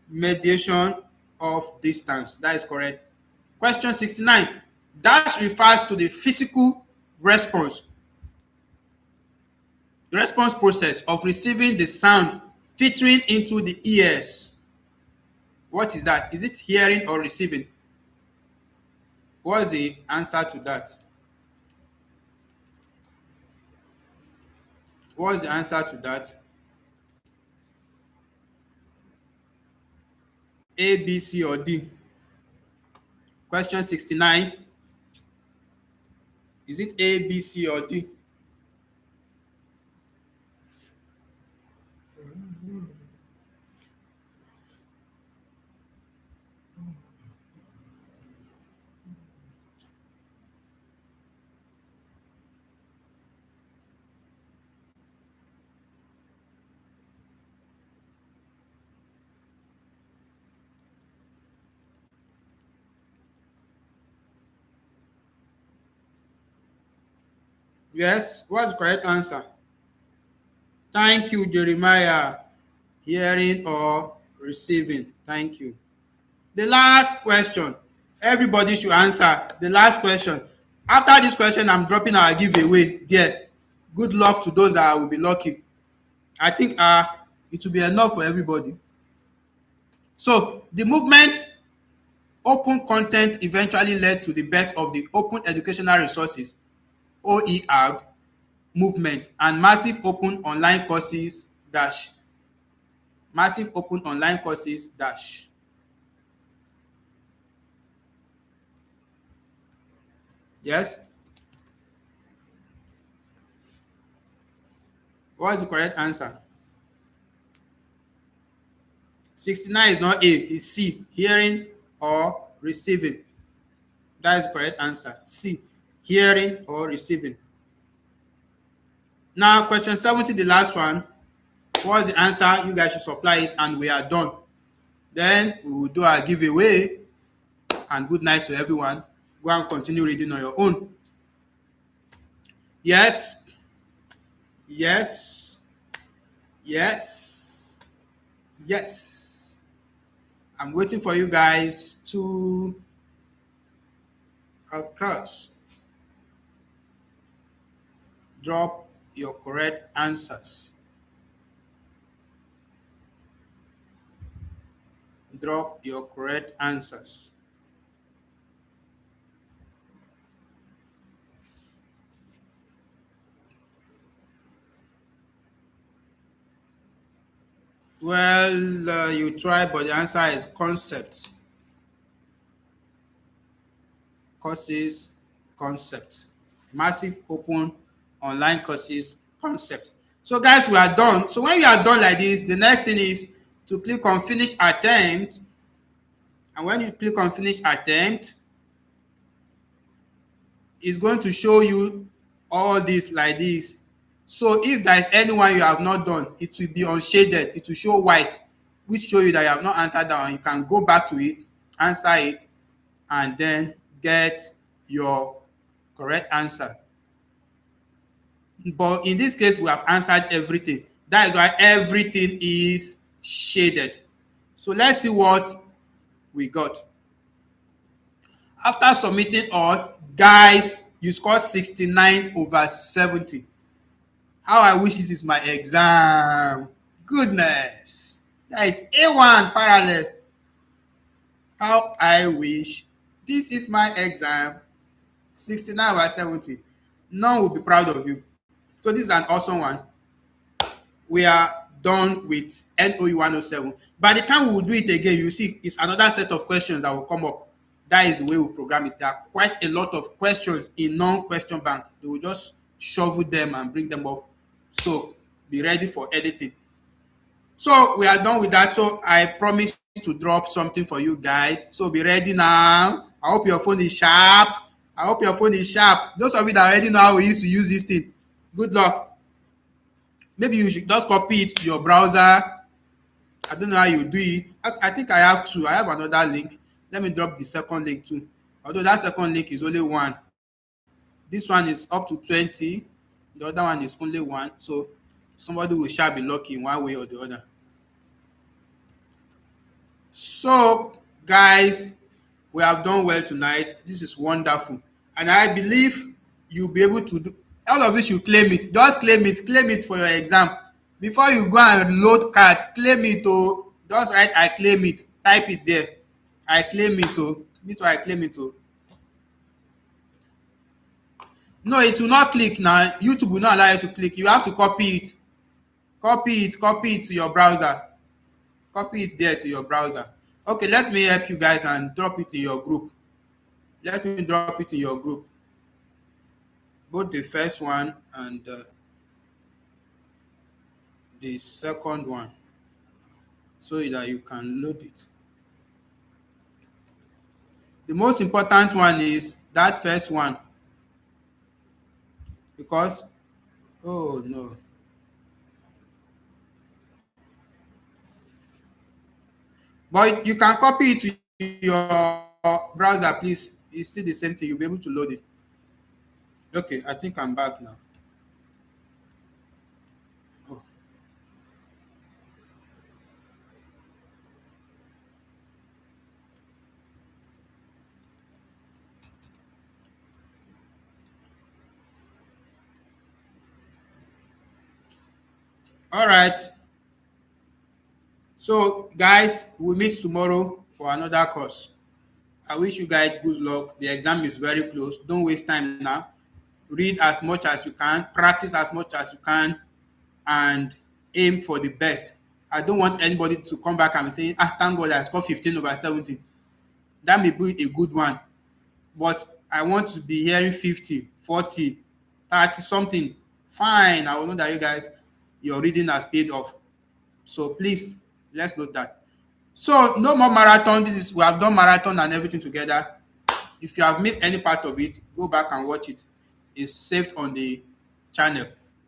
Mediation of distance. That is correct. Question 69. Dash refers to the physical response. The response process of receiving the sound filtering into the ears. What is that? Is it hearing or receiving? What is the answer to that? What is the answer to that? A, B, C, or D? Question 69. Is it A, B, C, or D? Yes, what's the correct answer? Thank you, Jeremiah. Hearing or receiving. Thank you. The last question. Everybody should answer. The last question. After this question, I'm dropping our giveaway there. Good luck to those that will be lucky. I think it will be enough for everybody. So the movement open content eventually led to the birth of the Open Educational Resources OER movement and massive open online courses dash. Massive open online courses dash. Yes? What is the correct answer? 69 is not A, it's C. Hearing or receiving. That is the correct answer. C. Hearing or receiving. Now, question 70, the last one. What is the answer? You guys should supply it and we are done. Then we will do our giveaway. And good night to everyone. Go and continue reading on your own. Yes. Yes. Yes. Yes. I'm waiting for you guys to, of course, drop your correct answers. Drop your correct answers. Well, you try, but the answer is concepts. Courses, concept. Massive open online courses, concept. So guys, we are done. So when you are done like this, the next thing is to click on finish attempt. And when you click on finish attempt, it's going to show you all this like this. So if there is anyone you have not done, it will be unshaded. It will show white, which show you that you have not answered that one. You can go back to it, answer it, and then get your correct answer. But in this case, we have answered everything. That is why everything is shaded. So let's see what we got. After submitting all, guys, you scored 69 over 70. How I wish this is my exam. Goodness. That is A1 parallel. How I wish this is my exam. 69 over 70. None will be proud of you. So this is an awesome one. We are done with NOE 107. By the time we will do it again, you see it's another set of questions that will come up. That is the way we program it. There are quite a lot of questions in non-question bank. They will just shovel them and bring them up. So be ready for editing. So we are done with that. So I promise to drop something for you guys. So be ready now. I hope your phone is sharp. I hope your phone is sharp. Those of you that already know how we used to use this thing, good luck. Maybe you should just copy it to your browser. I don't know how you do it. I think I have two. I have another link. Let me drop the second link too. Although that second link is only one. This one is up to 20. The other one is only one. So somebody will shall be lucky in one way or the other. So guys, we have done well tonight. This is wonderful. And I believe you'll be able to do, all of you should claim it. Just claim it for your exam. Before you go and load card, claim it. Oh, just write I claim it. Type it there. I claim it. Oh, me too, I claim it. Oh. No, it will not click now. YouTube will not allow you to click. You have to copy it. Copy it to your browser. Copy it there to your browser. Okay, let me help you guys and drop it in your group. Let me drop it in your group. Both the first one and the second one, so that you can load it. The most important one is that first one, because, oh no. But you can copy it to your browser, please. It's still the same thing. You'll be able to load it. Okay, I think I'm back now. Oh. All right. So, guys, we'll meet tomorrow for another course. I wish you guys good luck. The exam is very close. Don't waste time now. Read as much as you can, practice as much as you can, and aim for the best. I don't want anybody to come back and say, thank God I scored 15 over 17. That may be a good one, but I want to be hearing 50, 40, 30 something, fine. I will know that you guys, your reading has paid off. So please, let's note that. So no more marathon. This is, we have done marathon and everything together. If you have missed any part of it, go back and watch it. It's saved on the channel.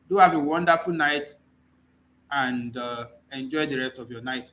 Do have a wonderful night and enjoy the rest of your night.